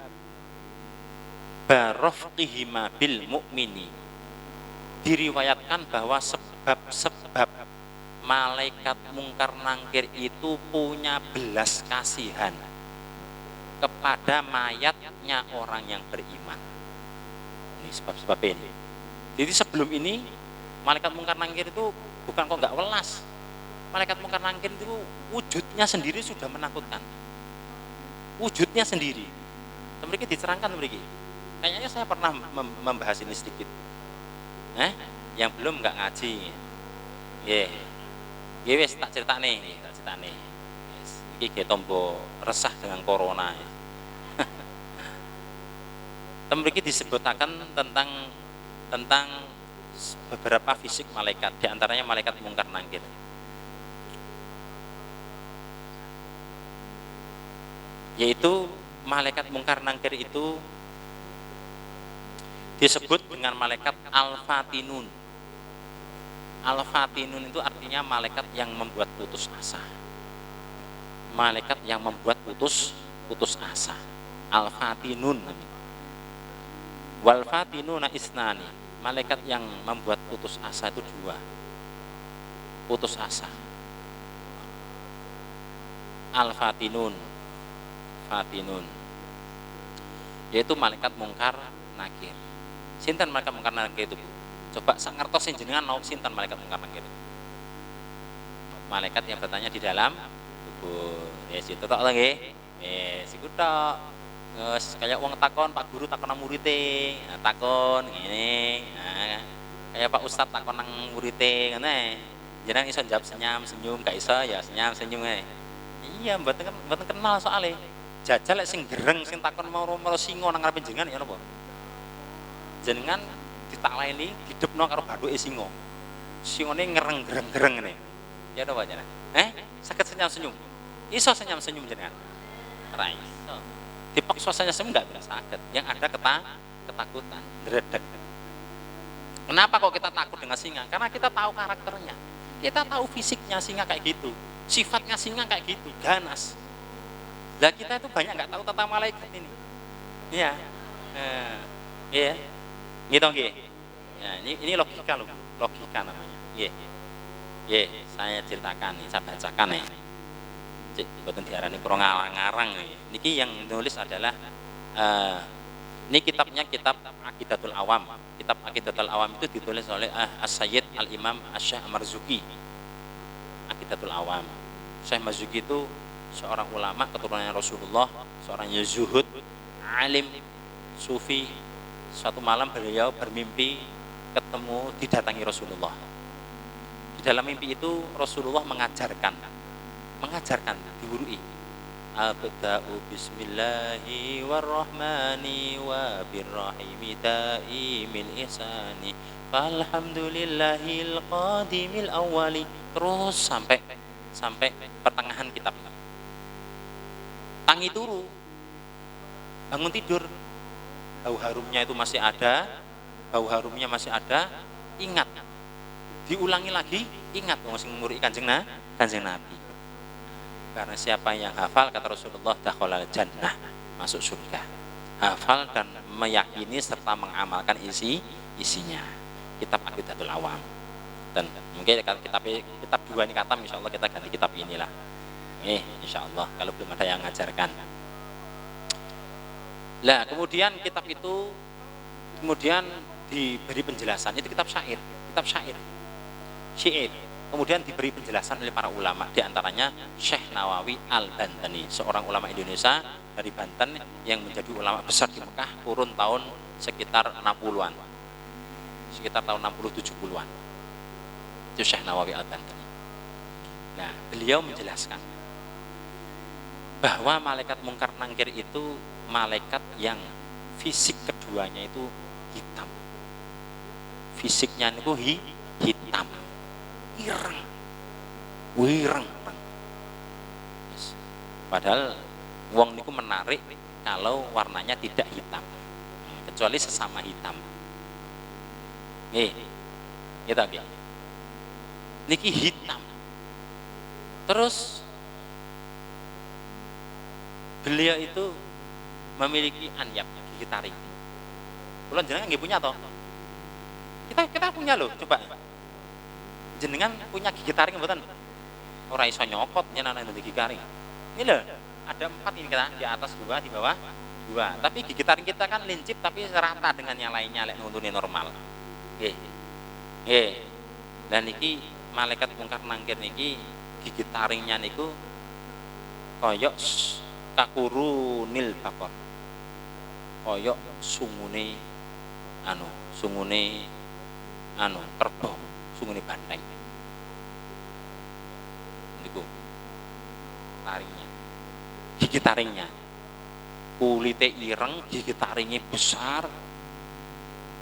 barafqihima bil mu'mini. Diriwayatkan bahwa sebab malaikat mungkar nakir itu punya belas kasihan kepada mayatnya orang yang beriman. Ini sebab-sebab ini. Jadi sebelum ini malaikat mungkar nangkir itu bukan kok nggak welas. Malaikat mungkar nangkir itu wujudnya sendiri sudah menakutkan. Wujudnya sendiri. Mereka dicerangkan mereka. Kayaknya saya pernah membahas ini sedikit. Yang belum nggak ngaji. Wes tak cerita nih. Iki ge tombo resah dengan corona. Mereka disebutkan tentang beberapa fisik malaikat, diantaranya malaikat mungkar nangkir. Yaitu malaikat mungkar nangkir itu disebut dengan malaikat al-fatinun. Al-fatinun itu artinya malaikat yang membuat putus asa. Malaikat yang membuat putus asa. Al-fatinun. Wal fatinuna isnani. Malaikat yang membuat putus asa itu 2. Putus asa. Al-fatinun. Yaitu malaikat mungkar nakir. Sinten malaikat mungkar nakir itu? Coba sak ngertos jenengan nau sinten malaikat mungkar nakir. Malaikat yang bertanya di dalam tubuh. Situ tok nggih. Siku tok. Kayak wong takon Pak Guru takon nang murite. Takon ngene. Kayak Pak Ustad takon nang murite ngene. Jenengan iso jawab senyum, gak iso ya senyum ngene. Iya, mboten kenal soalnya. Jajal lek sing gereng sing takon mau singo nang ngarepe jenengan ya napa? Jenengan ditakleni didepno karo bathuke singo. Singone ngereng-gereng ngene. Ya napa jenengan? Saged senyum-senyum. Iso senyum-senyum jenengan. Ora iso. Dipaksa senyum enggak saged. Yang ada ketakutan, dredeg. Kenapa kok kita takut dengan singa? Karena kita tahu karakternya. Kita tahu fisiknya singa kayak gitu. Sifatnya singa kayak gitu, ganas. Lah kita itu banyak nggak tahu tentang malaikat ini. Iya. Iya. Gitu nggih. Ya, ini logika namanya. Nggih. Saya ceritakan nih, saya bacakan nih. Cek boten diarani pro ngarang-ngarang nih. Niki yang nulis adalah ini kitabnya kitab Aqidatul Awam. Kitab Aqidatul Awam itu ditulis oleh As-Sayyid Al-Imam Asy-Syaikh Marzuki. Aqidatul Awam. Syekh Marzuki itu seorang ulama keturunan Rasulullah, seorang yang zuhud, alim, sufi. Suatu malam beliau bermimpi didatangi Rasulullah. Di dalam mimpi itu Rasulullah mengajarkan diwurui. Abda'u bismillahi warrahmani wa birrahimi da'imil ihsani falhamdulillahil qadimil awwali. Terus sampai pertengahan kitab. Tangi turu, bangun tidur, bau harumnya itu masih ada, ingat, diulangi lagi, ingat, masih ngumuri kanjeng Nabi. Karena siapa yang hafal, kata Rasulullah, dakhalal jannah, masuk surga. Hafal dan meyakini serta mengamalkan isinya. Kitab Aqidatul Awam. Dan mungkin kitab 2 ini kata, insya Allah kita ganti kitab inilah. Insya Allah kalau belum ada yang ngajarkan. Lah kemudian kitab itu diberi penjelasan. Itu kitab syair. Kemudian diberi penjelasan oleh para ulama, diantaranya Syekh Nawawi Al-Bantani, seorang ulama Indonesia dari Banten yang menjadi ulama besar di Mekah kurun tahun sekitar 60-an, sekitar tahun 60-70-an. Itu Syekh Nawawi Al-Bantani. Nah, beliau menjelaskan bahwa malaikat mungkar nangkir itu malaikat yang fisik keduanya itu hitam. Fisiknya itu hitam. Wireng. Padahal wong niku menarik kalau warnanya tidak hitam, kecuali sesama hitam. Kita niki hitam. Terus beliau itu memiliki anyap gigi taring. Kula jenengan nggih punya toh? Kita punya loh, coba. Jenengan punya gigi taring mboten? Ora iso nyokot nyenan nang gigi taring. Ini loh, ada 4 ini kita, di atas 2, di bawah 2. Tapi gigi taring kita kan lincip tapi rata dengan yang lainnya lek nuntune normal. Nggih. Nggih. Lah niki malaikat mungkar nangkir niki gigit taringnya niku koyok kakurunil bakor. Koyok sungune kerbau, sungune banteng. Niku taringnya. Gigit taringnya. Kulite ireng, gigit taringnya besar.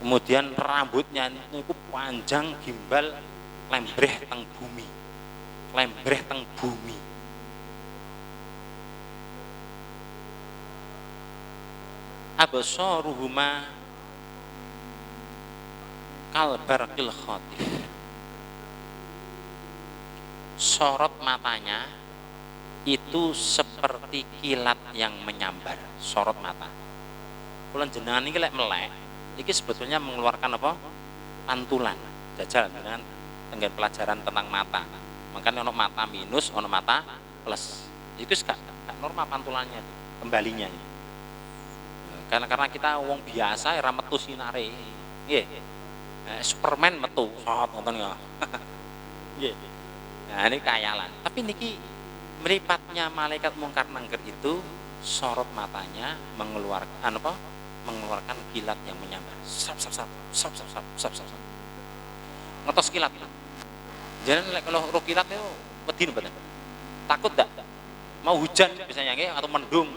Kemudian rambutnya niku panjang gimbal lembreh teng bumi. Lembreh teng bumi. Absaruhuma kal barqil khatif. Sorot matanya itu seperti kilat yang menyambar. Sorot mata. Kula jenengan iki lek melek, iki sebetulnya mengeluarkan apa? Pantulan. Jajal dengan tenggen pelajaran tentang mata. Makanya ono mata minus, ono mata plus. Itu gak normal pantulannya, kembalinya. Karena kita wong biasa ora metu sinare. Nggih. Superman metu, ngoten ya. Nggih. Nah, ini kayalan. Tapi niki mripatnya malaikat mungkar nangkir itu sorot matanya mengeluarkan apa? Mengeluarkan kilat yang menyambar. Sap. Ngetos kilat. Jangan kalau roh kilat itu wedi mboten. Takut enggak? Mau hujan biasanya nggih atau mendung.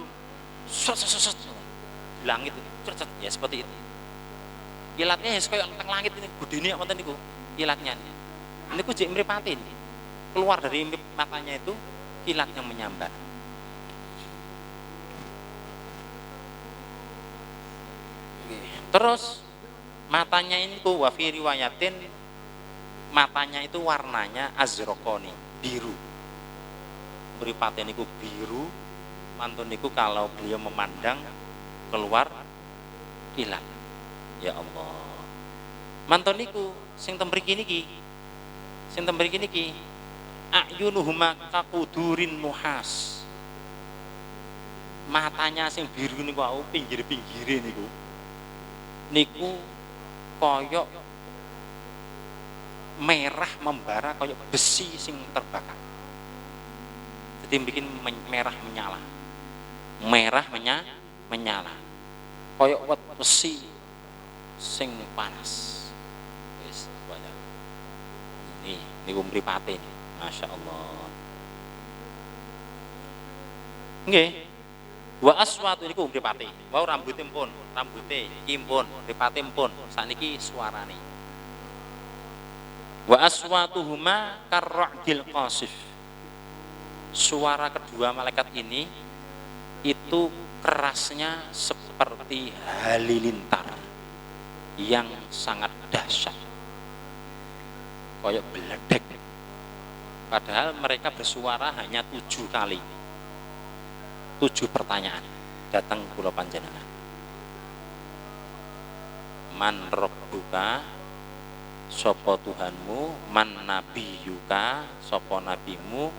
Langit cercet ya seperti itu. Kilatnya ya kayak teng langit ini gedene wonten niku kilatnya. Niku jek mripate niki. Keluar dari matanya itu kilat yang menyambar. Terus matanya ini tuh wafi riwayatin matanya itu warnanya azraqani, biru. Mripate niku biru, mantun niku kalau beliau memandang keluar kilat. Ya Allah. Mantun niku sing teng mriki niki. Ayunuhuma kakudurin nuhas. Matanya sing biru niku au pinggir-pinggire niku. Niku koyok merah membara koyok besi sing terbakar. Jadi bikin merah menyala. Merah menyala. Koyok wet besi sing panas. Wis banyak. Niku mripate. Masya Allah. Nggih. Wa aswatu niku mripate. Wau rambute pun, iki pun, mripate pun. Sakniki suarane. Wa aswatuhuma karra'dil qasif. Suara kedua malaikat ini itu kerasnya seperti halilintar yang sangat dahsyat. Kayak beledek. Padahal mereka bersuara hanya 7 kali. 7 pertanyaan datang kula panjenengan. Man rabbuka, sapa Tuhanmu, man nabiyuka, sapa nabimu,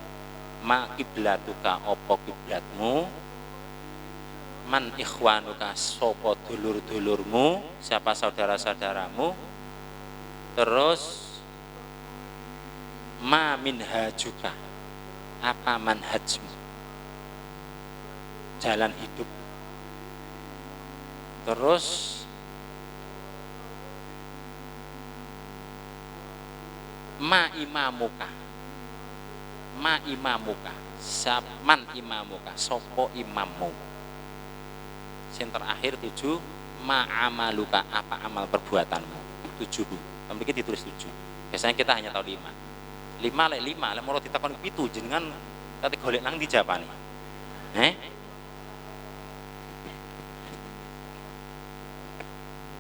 ma kiblatuka, apa kiblatmu, man ikhwanuka, sapa dulur-dulurmu, siapa saudara-saudaramu, terus ma minhajuka, apa manhajmu, jalan hidup, terus ma imamuka, man imamuka, sopo imammu. Yang terakhir 7, ma amaluka, apa amal perbuatanmu. 7. Tapi kita ditulis 7. Biasanya kita hanya tahu 5. 5 lek moro ditakon 7 jenengan kate golek nang ndi jawabane.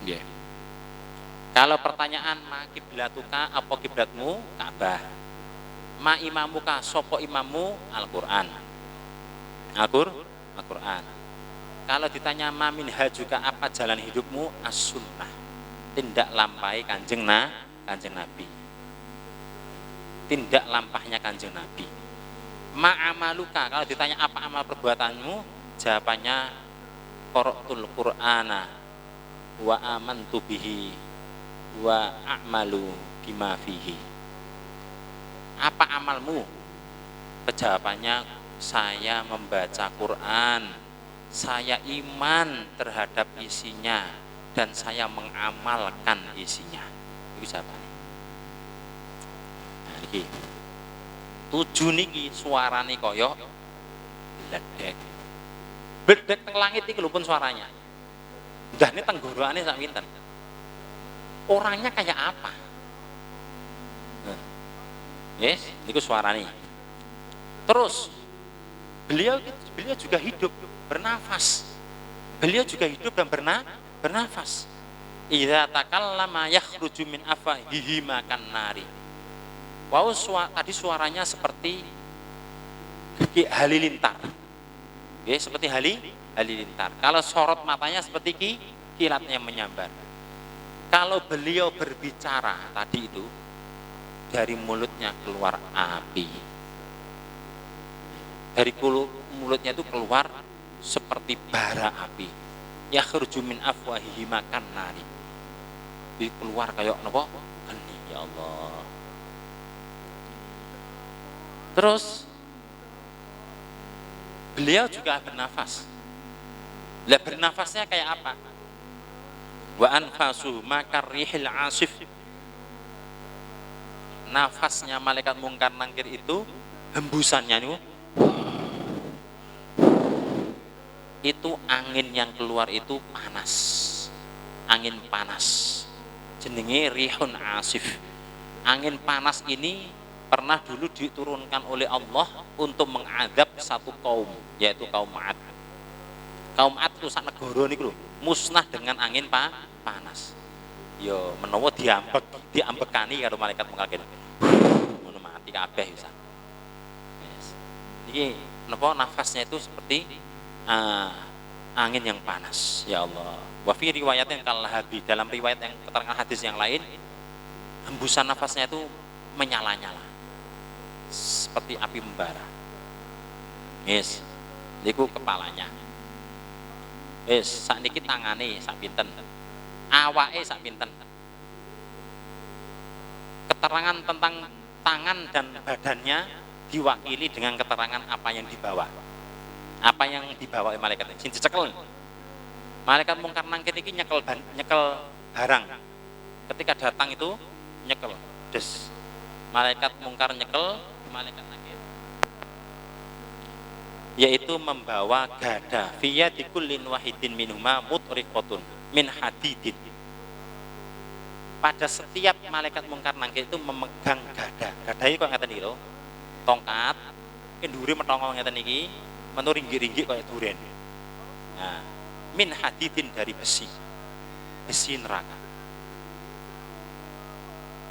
Nggih. Kalau pertanyaan ma kiblatuka, apa kiblatmu? Ka'bah. Ma imamuka, sapa imammu? Al-Qur'an. Al-Qur'an. Kalau ditanya ma minhajuka, apa jalan hidupmu? As-sunnah. Tindak lampai Kanjeng Nabi. Tindak lampahnya Kanjeng Nabi. Ma'amaluka, kalau ditanya apa amal perbuatanmu, jawabannya qara'tul Qur'ana wa amantu bihi wa a'malu bima fihi. Apa amalmu? Jawabannya, saya membaca Quran, saya iman terhadap isinya, dan saya mengamalkan isinya. Itu jawabannya. Nah, iki. Tujuh niki suarane kaya bledek. Bledek teng langit iki lho pun suaranya. Ndahne tenggorokane sak pinten. Orangnya kayak apa? Yes, niku suarane. Terus beliau juga hidup, bernafas. Beliau juga hidup dan bernafas. Idza takallama yakhruju min afahihi makan nari. Wow, tadi suaranya seperti halilintar. Ya, seperti halilintar. Kalau sorot matanya seperti kilatnya menyambar. Kalau beliau berbicara tadi itu, dari mulutnya keluar api. Dari mulutnya itu keluar seperti bara api. Yakhruju min afwahihi makan nari. Jadi keluar kayak napa? Geni, ya Allah. Terus beliau juga bernafas. Lah bernafasnya kayak apa? Wa anfasu makarrihil asif. Nafasnya malaikat mungkar nangkir itu, hembusannya itu angin yang keluar itu panas, angin panas, jenenge rihun asif. Angin panas ini pernah dulu diturunkan oleh Allah untuk mengadab satu kaum, yaitu kaum Ad. Kaum Ad itu sak negara niku lho, musnah dengan angin panas. Yo menawa diambekani karo malaikat mungkar ngono mati kabeh bisa. Yes. Iki napa nafasnya itu seperti angin yang panas, ya Allah. Wa fi riwayatin kalahabi, dalam riwayat yang keterangan hadis yang lain, hembusan nafasnya itu menyala-nyala seperti api membara. Yes, niku kepalanya. Yes, sakniki tangane sak pinten, awake sak pinten. Keterangan tentang tangan dan badannya diwakili dengan keterangan apa yang dibawa. Apa yang dibawa oleh malaikat ini? Sing dicekel. Malaikat mungkar nangkir ini nyekel barang. Ketika datang itu nyekel. Des. Malaikat mungkar nyekel, malaikat nangkir. Yaitu membawa gada. Fiya dikullin wahidin minhuma mutriqatun min hadidin. Pada setiap malaikat mungkar nangkir itu memegang gada. Gada ini kok ngeten iki lho. Tongkat, kenduri metongol ngeten iki. Ringgi-ringgi kayak duren. Nah, min hadidin dari besi neraka.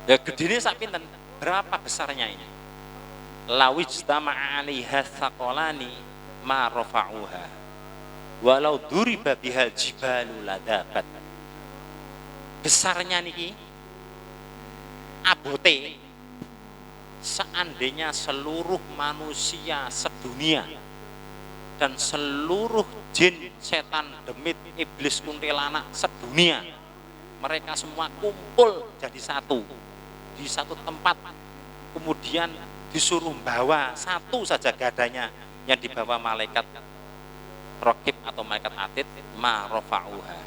Ya gedene sak pinten? Berapa besarnya ini? Lawijtama'a 'alaiha tsaqalani ma rafa'uha. Walau duriba bihal jibalu ladabat. Besarnya niki abote seandainya seluruh manusia sedunia dan seluruh jin, setan, demit, iblis, kuntilanak sedunia, mereka semua kumpul jadi satu di satu tempat, kemudian disuruh bawa satu saja gadanya yang dibawa malaikat Raqib atau malaikat Atid, ma rafa'uha.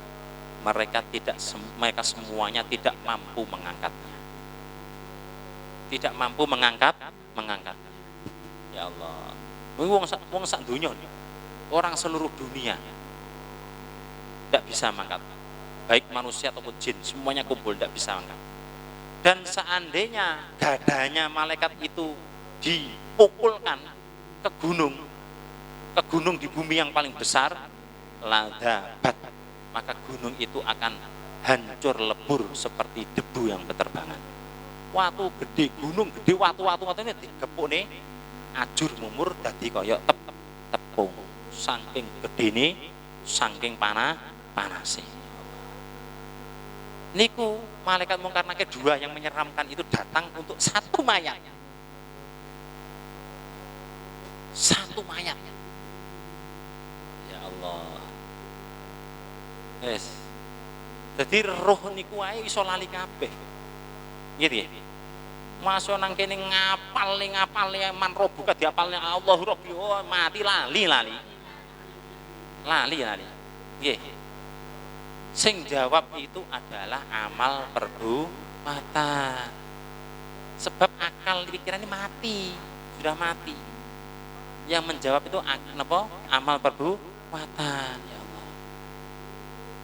Mereka semuanya tidak mampu mengangkatnya. Tidak mampu mengangkatnya. Ya Allah. Wong sak dunya nih. Orang seluruh dunia tidak bisa mengangkat, baik manusia ataupun jin, semuanya kumpul tidak bisa mengangkat. Dan seandainya dadanya malaikat itu dipukulkan ke gunung di bumi yang paling besar, ladabat, maka gunung itu akan hancur lebur seperti debu yang berterbangan. Watu gede, gunung gede, watu ini digepukne ajur mumur dadi kaya tepung. Saking gedene, saking panase. Niku malaikat mungkar nakir dua yang menyeramkan itu datang untuk satu mayat. Satu mayat. Ya Allah. Yes. Jadi roh niku wae iso lali kabeh. Gitu ya. Masuk nang kene ngapal man robuka diapalne Allahu Rabbi, oh, mati lali. Nggih. Sing jawab itu adalah amal perbuatan. Sebab akal pikiran ini mati, sudah mati. Yang menjawab itu napa? Amal perbuatan. Ya Allah.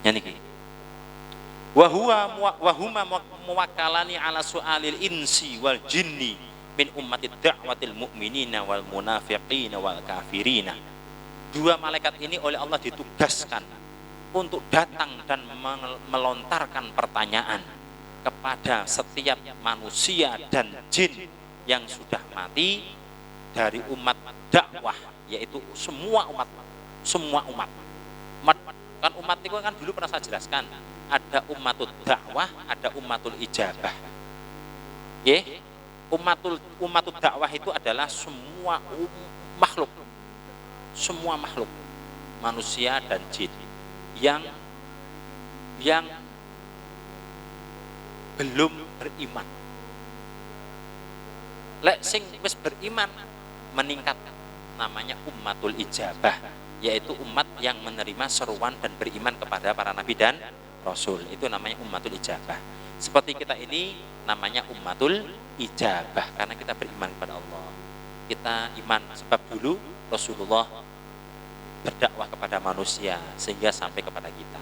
Ya niki. Wa huma muwakkalani ala su'alil insi wal jinni min ummati da'watil mu'minina wal munafiqina wal kafirina. Dua malaikat ini oleh Allah ditugaskan untuk datang dan melontarkan pertanyaan kepada setiap manusia dan jin yang sudah mati dari umat dakwah, yaitu semua umat. Kan umat itu kan dulu pernah saya jelaskan, ada umatul dakwah, ada umatul ijabah. Nggih, umatul dakwah itu adalah semua makhluk. Semua makhluk, manusia dan jin yang belum beriman. Lek sing wis beriman meningkat, namanya ummatul ijabah, yaitu umat yang menerima seruan dan beriman kepada para nabi dan rasul. Itu namanya ummatul ijabah. Seperti kita ini namanya ummatul ijabah karena kita beriman kepada Allah. Kita iman sebab dulu Rasulullah berdakwah kepada manusia sehingga sampai kepada kita.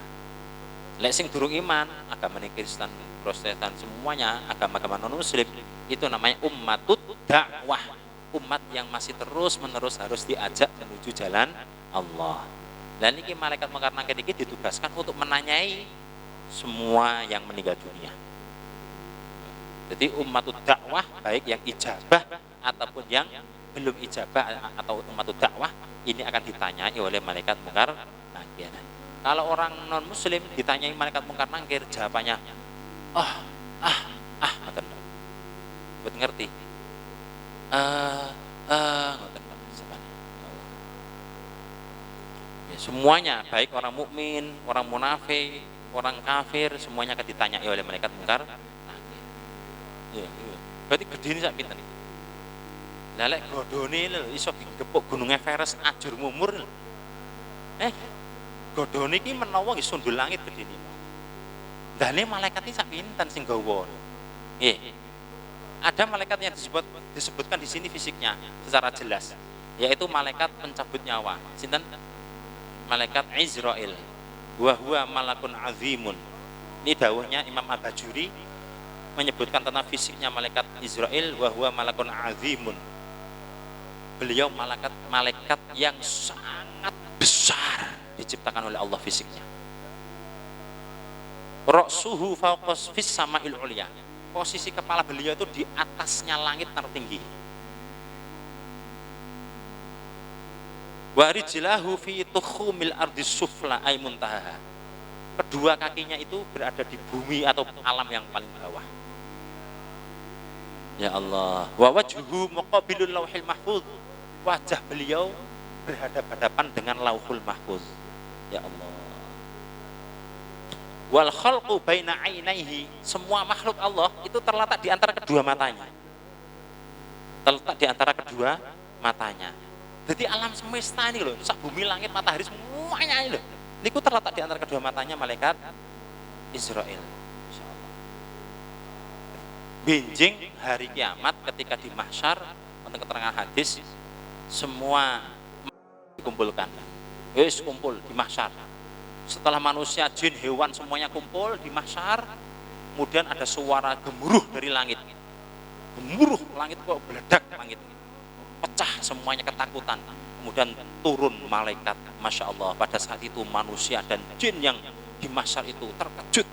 Lek sing durung iman, agama Kristen, Protestan, semuanya agama-agama non muslim, itu namanya ummatut dakwah, umat yang masih terus-menerus harus diajak menuju jalan Allah. Dan ini malaikat mungkar nakir ini ditugaskan untuk menanyai semua yang meninggal dunia. Jadi ummatut dakwah, baik yang ijabah ataupun yang belum ijabah atau ummatut dakwah, ini akan ditanyai oleh malaikat mungkar nakir. Kalau orang non muslim ditanyai malaikat mungkar nakir, jawabannya ngoten. Buat ngerti. Ngoten. Ya, semuanya baik orang mukmin, orang munafik, orang kafir, semuanya akan ditanyai oleh malaikat mungkar nakir. Ya, berarti gede ini sak pinten iki. Lah lek godhone lho iso digepuk Gunung Everest ajur mumur. Godhone iki menawa nggih sundul langit gedene. Dane malaikat iki sak pinten sing gawa. Nggih. Ada malaikat yang disebutkan di sini fisiknya secara jelas, yaitu malaikat pencabut nyawa. Sinten? Malaikat Izrail. Wa huwa malakun azimun. Ini dawuhnya Imam Al-Bajuri menyebutkan tentang fisiknya malaikat Izrail, wa huwa malakun azimun. Beliau malaikat yang sangat besar diciptakan oleh Allah fisiknya. Ra'suhu fawqas fis sama'il ulya. Posisi kepala beliau itu di atasnya langit tertinggi. Wa rijlahu fi tukhumil ardis sufla ay muntaha. Kedua kakinya itu berada di bumi atau alam yang paling bawah. Ya Allah. Wa wajhuhu muqabilul lauhil mahfuz. Wajah beliau berhadapan-hadapan dengan lauhul mahfuz. Ya Allah. Wal khalqu baina ainaihi, semua makhluk Allah itu terletak di antara kedua matanya. Terletak di antara kedua matanya. Jadi alam semesta ini loh, sak bumi langit matahari semuanya ini loh. Niku terletak di antara kedua matanya malaikat Israel. Insyaallah. Benjing hari kiamat ketika di mahsyar, menurut keterangan hadis, semua dikumpulkan. Wis kumpul di mahsyar. Setelah manusia, jin, hewan semuanya kumpul di mahsyar, kemudian ada suara gemuruh dari langit. Gemuruh langit kok meledak langit. Pecah semuanya ketakutan. Kemudian turun malaikat. Masya Allah, pada saat itu manusia dan jin yang di mahsyar itu terkejut.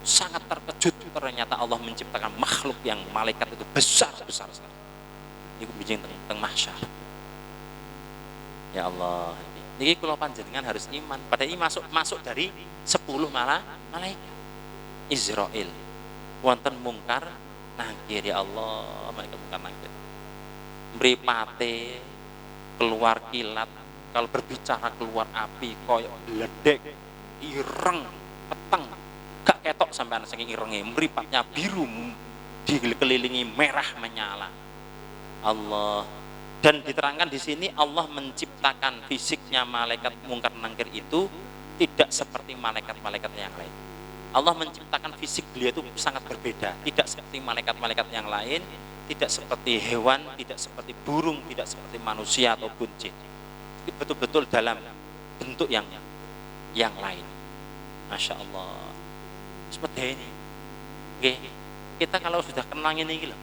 Sangat terkejut. Ternyata Allah menciptakan makhluk yang malaikat itu besar-besar sekali. Ini bijing teng mahsyar. Ya Allah. Niki kula panjenengan harus iman. Pada ini masuk dari 10 malaikat. Israel. Wonten mungkar nakir, ya Allah, malaikat mungkar nakir. Mripate keluar kilat, kalau berbicara keluar api, koyok ledek, ireng, peteng, ketok sampean saking irenge, mripatnya biru dikelilingi merah menyala. Allah. Dan diterangkan di sini Allah menciptakan fisiknya malaikat mungkar nangkir itu tidak seperti malaikat-malaikat yang lain. Allah menciptakan fisik beliau itu sangat berbeda, tidak seperti malaikat-malaikat yang lain, tidak seperti hewan, tidak seperti burung, tidak seperti manusia ataupun jin. Itu betul-betul dalam bentuk yang lain. Masya Allah. Seperti ini. Oke. Kita kalau sudah kenal ini loh,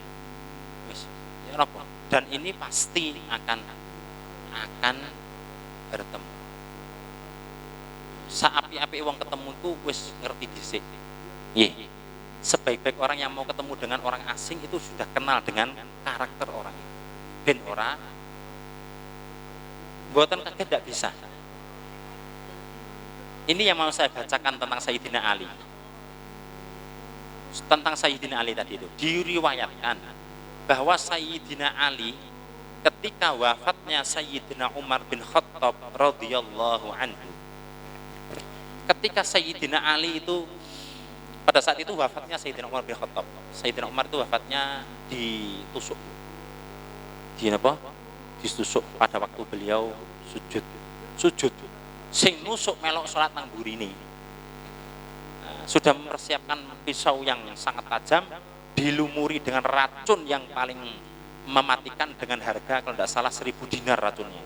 ya apa? Dan ini pasti akan bertemu. Saapi-api wong ketemu itu wis ngerti dhisik. Nggih. Sebaik-baik orang yang mau ketemu dengan orang asing itu sudah kenal dengan karakter orang itu. Ben ora mboten kaget tidak bisa. Ini yang mau saya bacakan tentang Sayyidina Ali. Tentang Sayyidina Ali tadi itu diriwayatkan bahwa Sayyidina Ali ketika wafatnya Sayyidina Umar bin Khattab radhiyallahu anhu, ketika Sayyidina Ali itu pada saat itu wafatnya Sayyidina Umar bin Khattab, Sayyidina Umar itu wafatnya ditusuk, ditusuk pada waktu beliau sujud sing nusuk melok sholat nang burine. Sudah mempersiapkan pisau yang sangat tajam, dilumuri dengan racun yang paling mematikan dengan harga kalau tidak salah 1000 dinar racunnya.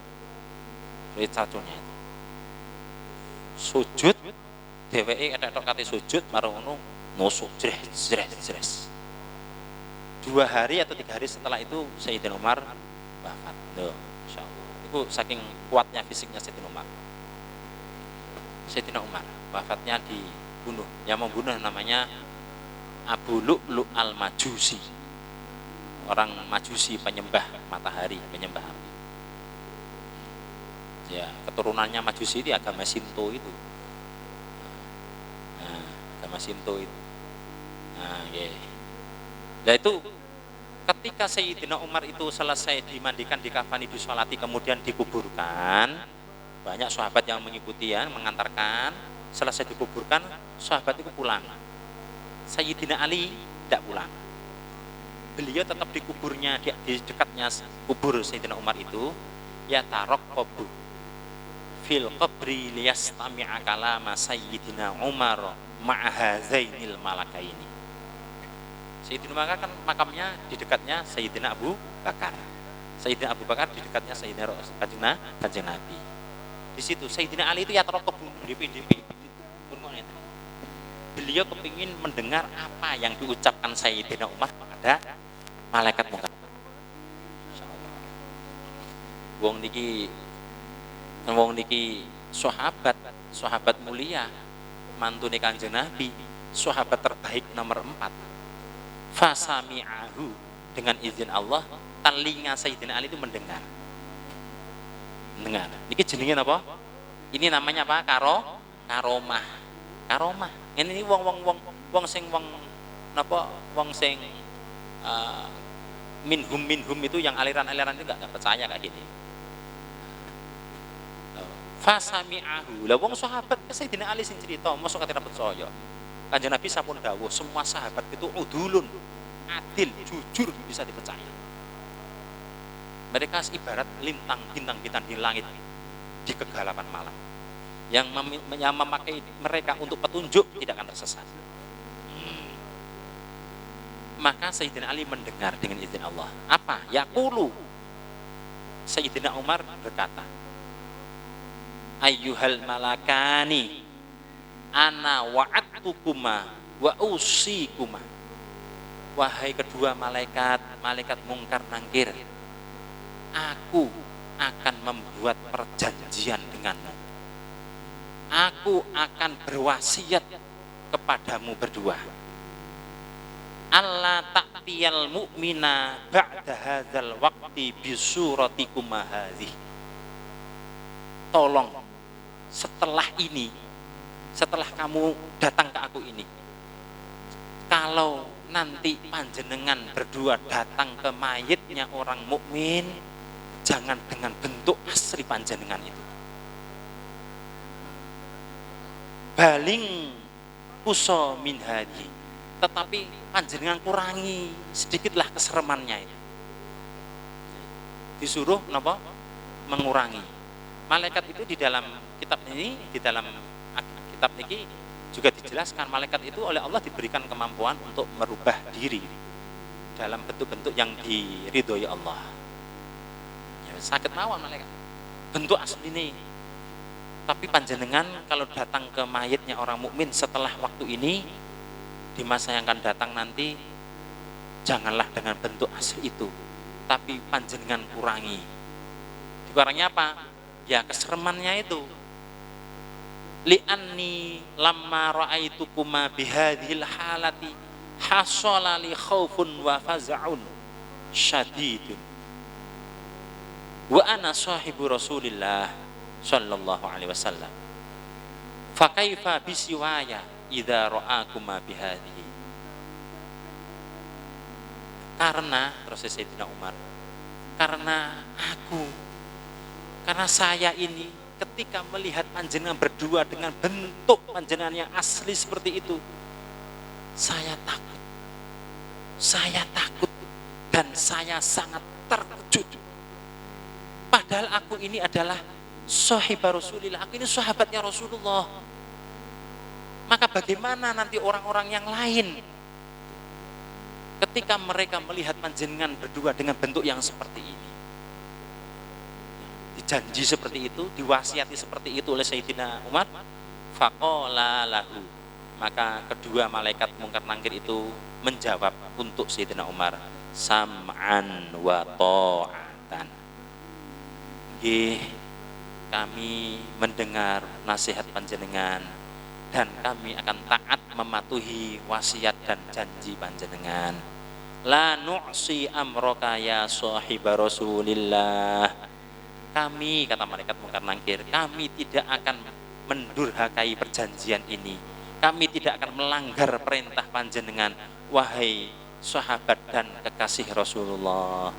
Racunnya itu. Sujud, dheweke etok kate sujud marang ngono nusuk jres. 2 hari atau 3 hari setelah itu Sayyidina Umar wafat. Loh, insyaallah. Itu saking kuatnya fisiknya Sayyidina Umar. Sayyidina Umar wafatnya dibunuh. Yang membunuh namanya Abu Lu'lu' al-Majusi, orang Majusi, penyembah matahari, penyembah api. Ya, keturunannya Majusi itu agama Shinto itu. Nah, agama Shinto itu. Nah, yeah. Nah itu ketika Sayyidina Umar itu selesai dimandikan, dikafani, disolati, kemudian dikuburkan, banyak sahabat yang mengikuti ya, mengantarkan. Selesai dikuburkan, sahabat itu pulang. Sayyidina Ali tidak pulang. Beliau tetap di kuburnya, di dekatnya kubur Sayyidina Umar itu, ya tarok qabru fil qabri liyastami'a kalama Sayyidina Umar ma'ahazainil malakaini. Sayyidina Umar kan makamnya di dekatnya Sayyidina Abu Bakar. Sayyidina Abu Bakar di dekatnya Sayyidina Kanjeng Nabi. Di situ Sayyidina Ali itu ya tarok qabru DP. Beliau kepingin mendengar apa yang diucapkan Sayyidina Umar kepada malaikat mungkar. Wong niki sahabat mulia, mantune Kanjeng Nabi, sahabat terbaik nomor 4. Fasami'ahu, dengan izin Allah, telinga Sayyidina Ali itu mendengar. Niki jenenge apa? Ini namanya apa? Karomah. Ini wong sing minhum itu yang aliran-aliran itu enggak percaya kayak gini. Fasami'ahu. Lah wong sahabat Sayyidina Ali sing cerita, mosok kate percaya. Kanjeng Nabi sampun dawuh, semua sahabat itu udulun, adil, jujur, bisa dipercaya. Mereka ibarat lintang bintang-bintang di langit di kegelapan malam. Yang memakai mereka untuk petunjuk tidak akan tersesat. Maka Sayyidina Ali mendengar dengan izin Allah. Apa? Yaqulu. Sayyidina Umar berkata, ayyuhal malakani ana wa'adtukuma wa usikuma. Wahai kedua malaikat mungkar nangkir, aku akan membuat perjanjian denganmu. Aku akan berwasiat kepadamu berdua. Allah ta'tiyal mu'mina ba'da hadzal waqti bisuratikum hadhihi. Tolong setelah ini, setelah kamu datang ke aku ini, kalau nanti panjenengan berdua datang ke mayitnya orang mukmin, jangan dengan bentuk asli panjenengan itu. Baling kuso min hadhi, tetapi panjenengan kurangi sedikitlah keseremannya itu. Disuruh napa? Mengurangi. Malaikat itu di dalam kitab ini, di dalam kitab ini juga dijelaskan malaikat itu oleh Allah diberikan kemampuan untuk merubah diri dalam bentuk-bentuk yang diridhoi Allah. Ya, sakit mawon malaikat. Bentuk asli ini. Tapi panjenengan kalau datang ke mayitnya orang mukmin setelah waktu ini, di masa yang akan datang nanti, janganlah dengan bentuk asli itu, tapi panjenengan kurangi. Dikurangi apa? Ya keseremannya itu. Li'anni lamma ra'aitukuma bihadhil halati hasala li khaufun wa faza'un syadidun wa ana sahibu Rasulillah sallallahu alaihi wasallam fa kaifa bisiwaya idza ra'akuma bihadhihi. Karena terus Sayyidina Umar, karena saya ini ketika melihat panjenengan berdua dengan bentuk panjenengan yang asli seperti itu, saya takut dan saya sangat terkejut. Padahal aku ini adalah sahibah Rasulillah, aku ini sahabatnya Rasulullah. Maka bagaimana nanti orang-orang yang lain ketika mereka melihat panjenengan berdua dengan bentuk yang seperti ini? Dijanji seperti itu, diwasiati seperti itu oleh Sayyidina Umar. Faqala lahu, maka kedua malaikat mungkar nangkir itu menjawab untuk Sayyidina Umar, sam'an wa ta'atan. Nggih, kami mendengar nasihat panjenengan dan kami akan taat mematuhi wasiat dan janji panjenengan. La nu'si amroka ya sahiba Rasulillah. Kami, kata malaikat mungkar nangkir, kami tidak akan mendurhakai perjanjian ini. Kami tidak akan melanggar perintah panjenengan, wahai sahabat dan kekasih Rasulullah.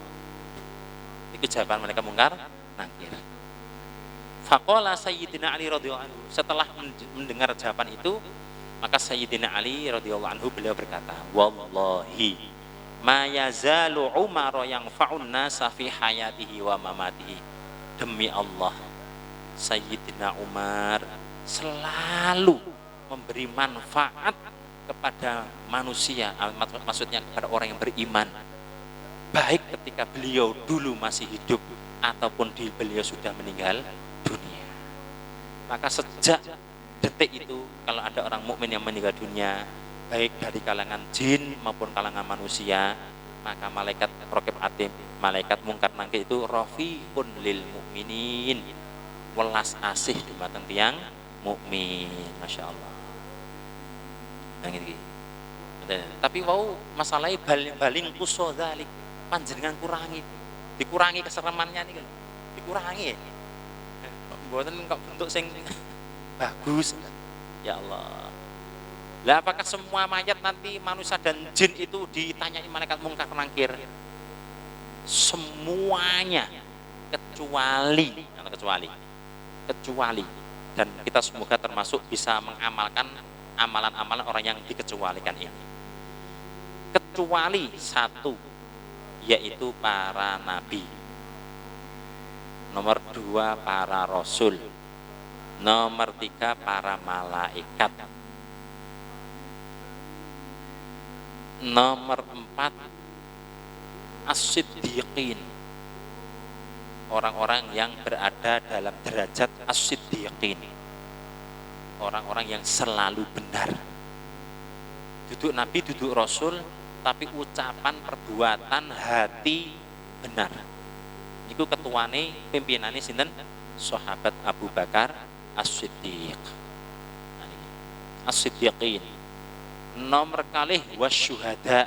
Itu jawaban malaikat mungkar nangkir. Faqala Sayyidina Ali radhiyallahu anhu, setelah mendengar jawaban itu, maka Sayyidina Ali radhiyallahu anhu beliau berkata, wallahi ma yazalu Umar yang fa'un nasa fi hayatihi wa mamatihi. Demi Allah, Sayyidina Umar selalu memberi manfaat kepada manusia, maksudnya kepada orang yang beriman, baik ketika beliau dulu masih hidup ataupun beliau sudah meninggal dunia. Maka sejak detik itu, kalau ada orang mukmin yang meninggal dunia, baik dari kalangan jin maupun kalangan manusia, maka malaikat raqib atid, malaikat mungkar nangkir itu rafiqun lil mukminin, welas asih dumateng tiyang mukmin. Masya Allah. Tapi wau masalahnya baling kuso dzalik, panjenengan dikurangi keseremannya nih, dikurangi. Mboten kok bentuk sing bagus. Ya Allah. Lah apakah semua mayat nanti manusia dan jin itu ditanyai malaikat mungkar nangkir? Semuanya kecuali dan kita semoga termasuk bisa mengamalkan amalan-amalan orang yang dikecualikan ini. Kecuali satu, yaitu para nabi. Nomor 2 para rasul. Nomor 3 para malaikat. Nomor 4 as-siddiqin, orang-orang yang berada dalam derajat as-siddiqin, orang-orang yang selalu benar. Duduk nabi, duduk rasul, tapi ucapan, perbuatan, hati benar. Niku ketuane pimpinane sinten? Sahabat Abu Bakar As-Siddiq. As-Siddiqin. Nomor kalih wasyuhada,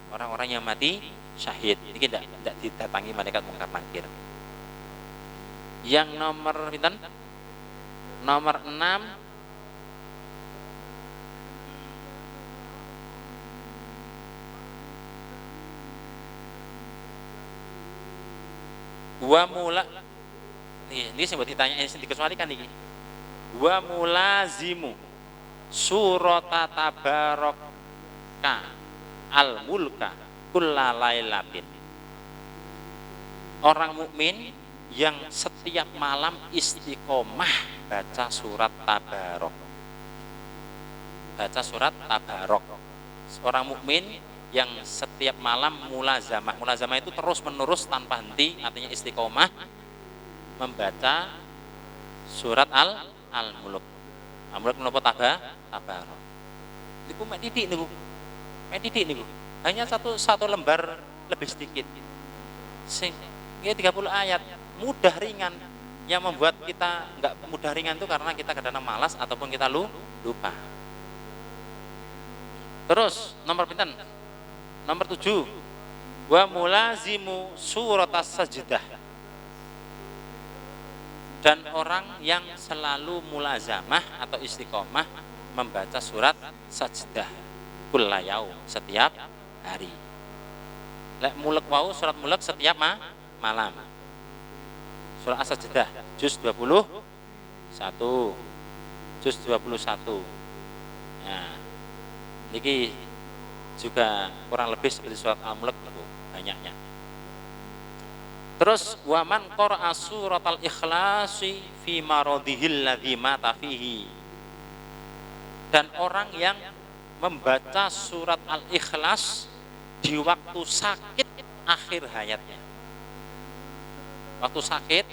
orang-orang yang mati syahid. Ini tidak didatangi malaikat mungkar nangkir. Yang nomor pinten? Nomor 6 wa mula, ini sebut ditanya, ini dikecualikan ini. Wa mulazimu surata tabaraka al-mulka kullalailatin. Orang mukmin yang setiap malam istiqomah baca surat Tabarok. Baca surat Tabarok. Orang mukmin yang setiap malam mulazamah. Mulazamah itu terus menerus tanpa henti, artinya istiqomah membaca surat Al-Mulk. Al-Mulk menapa Tabarok. Niku mek titik niku. Mek titik niku. Hanya satu lembar lebih sedikit. Sing 30 ayat, mudah ringan. Yang membuat kita enggak mudah ringan itu karena kita kadang malas ataupun kita lupa. Terus nomor pinten? Nomor 7. Wa mulazimu suratas sajdah. Dan orang yang selalu mulazamah atau istiqomah membaca surat sajdah kullayaum, setiap hari. Lek mulek wau surat mulek setiap malam. Surah As-Sajdah juz 21. Juz 21. Nah, niki juga kurang lebih seperti surat Al-Mulk itu banyaknya. Terus waman qara'a suratal ikhlasi fi maradihil ladzi mata fihi. Dan orang yang membaca surat Al-Ikhlas di waktu sakit akhir hayatnya. Waktu sakit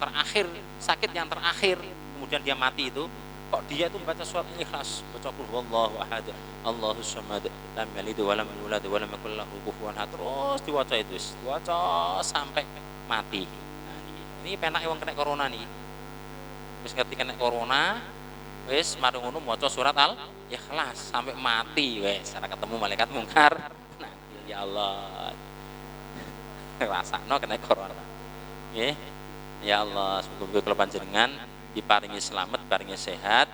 terakhir, sakit yang terakhir, kemudian dia mati itu, kok dia itu membaca surat Al-Ikhlas, baca qul huwallahu ahad, Allahus samad, lam yalid wa lam yulad wa lam yakul lahu kufuwan ahad, terus diwaca itu, diwaca sampai mati. Nah, ini penak wong kena corona nih. Wis ngerti kena corona, wis mari ngono maca surat Al-Ikhlas sampai mati wis, ora ketemu malaikat mungkar. Nah, ya Allah. Rasakno kena corona. Nggih. Ya Allah, semoga kula panjenengan diparingi selamat, paringi sehat,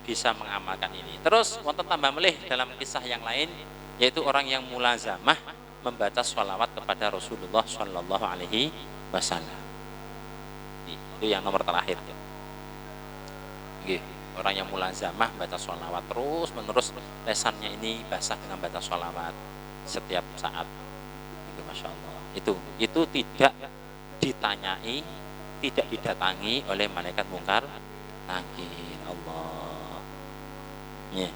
bisa mengamalkan ini. Terus wonten tambah melih dalam kisah yang lain, yaitu orang yang mulazamah membaca sholawat kepada Rasulullah Shallallahu Alaihi Wasallam. Itu yang nomor terakhir. Orang yang mulazamah baca sholawat terus menerus, lesannya ini basah dengan baca sholawat setiap saat. Itu Masya Allah. Itu tidak ditanyai, tidak didatangi oleh malaikat mungkar nakir. Allah. Ya.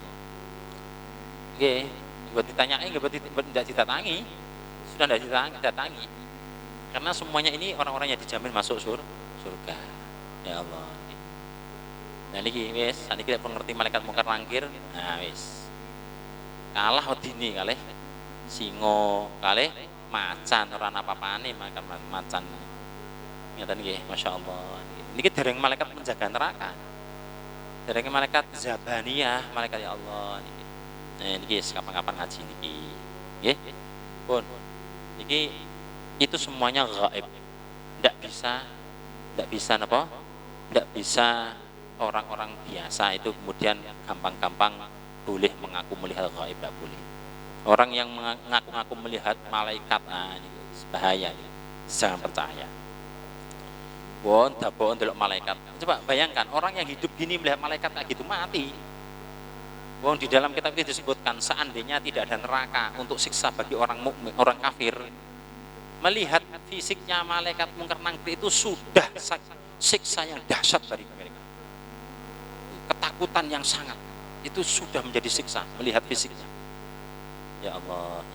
Buat ditanyai, tidak didatangi, sudah tidak didatangi. Karena semuanya ini orang-orang yang dijamin masuk surga. Ya Allah. Nah niki wis, saniki tidak ngerti malaikat mungkar nakir. Nah wis. Kalah wedine kalih singo, kalih macan, ora apa-apane makan macan. Ngeten nggih, Masya Allah. Niki dereng malaikat penjaga neraka. Dereng malaikat zabaniyah, malaikat ya Allah niki. Nah niki kapan-kapan ngaji niki. Nggih. Pun. Niki itu semuanya gaib. Tidak bisa napa? Tidak bisa orang-orang biasa itu kemudian gampang-gampang boleh mengaku melihat gaib, tidak boleh. Orang yang mengaku-ngaku melihat malaikat, ini bahaya. Jangan percaya. Bon delok malaikat. Coba bayangkan orang yang hidup gini melihat malaikat kayak gitu mati. Bon di dalam kitab itu disebutkan seandainya tidak ada neraka untuk siksa bagi orang mukmin, orang kafir, melihat fisiknya malaikat mungkar nakir itu sudah siksa yang dahsyat bagi mereka. Ketakutan yang sangat itu sudah menjadi siksa melihat fisiknya. Ya Allah.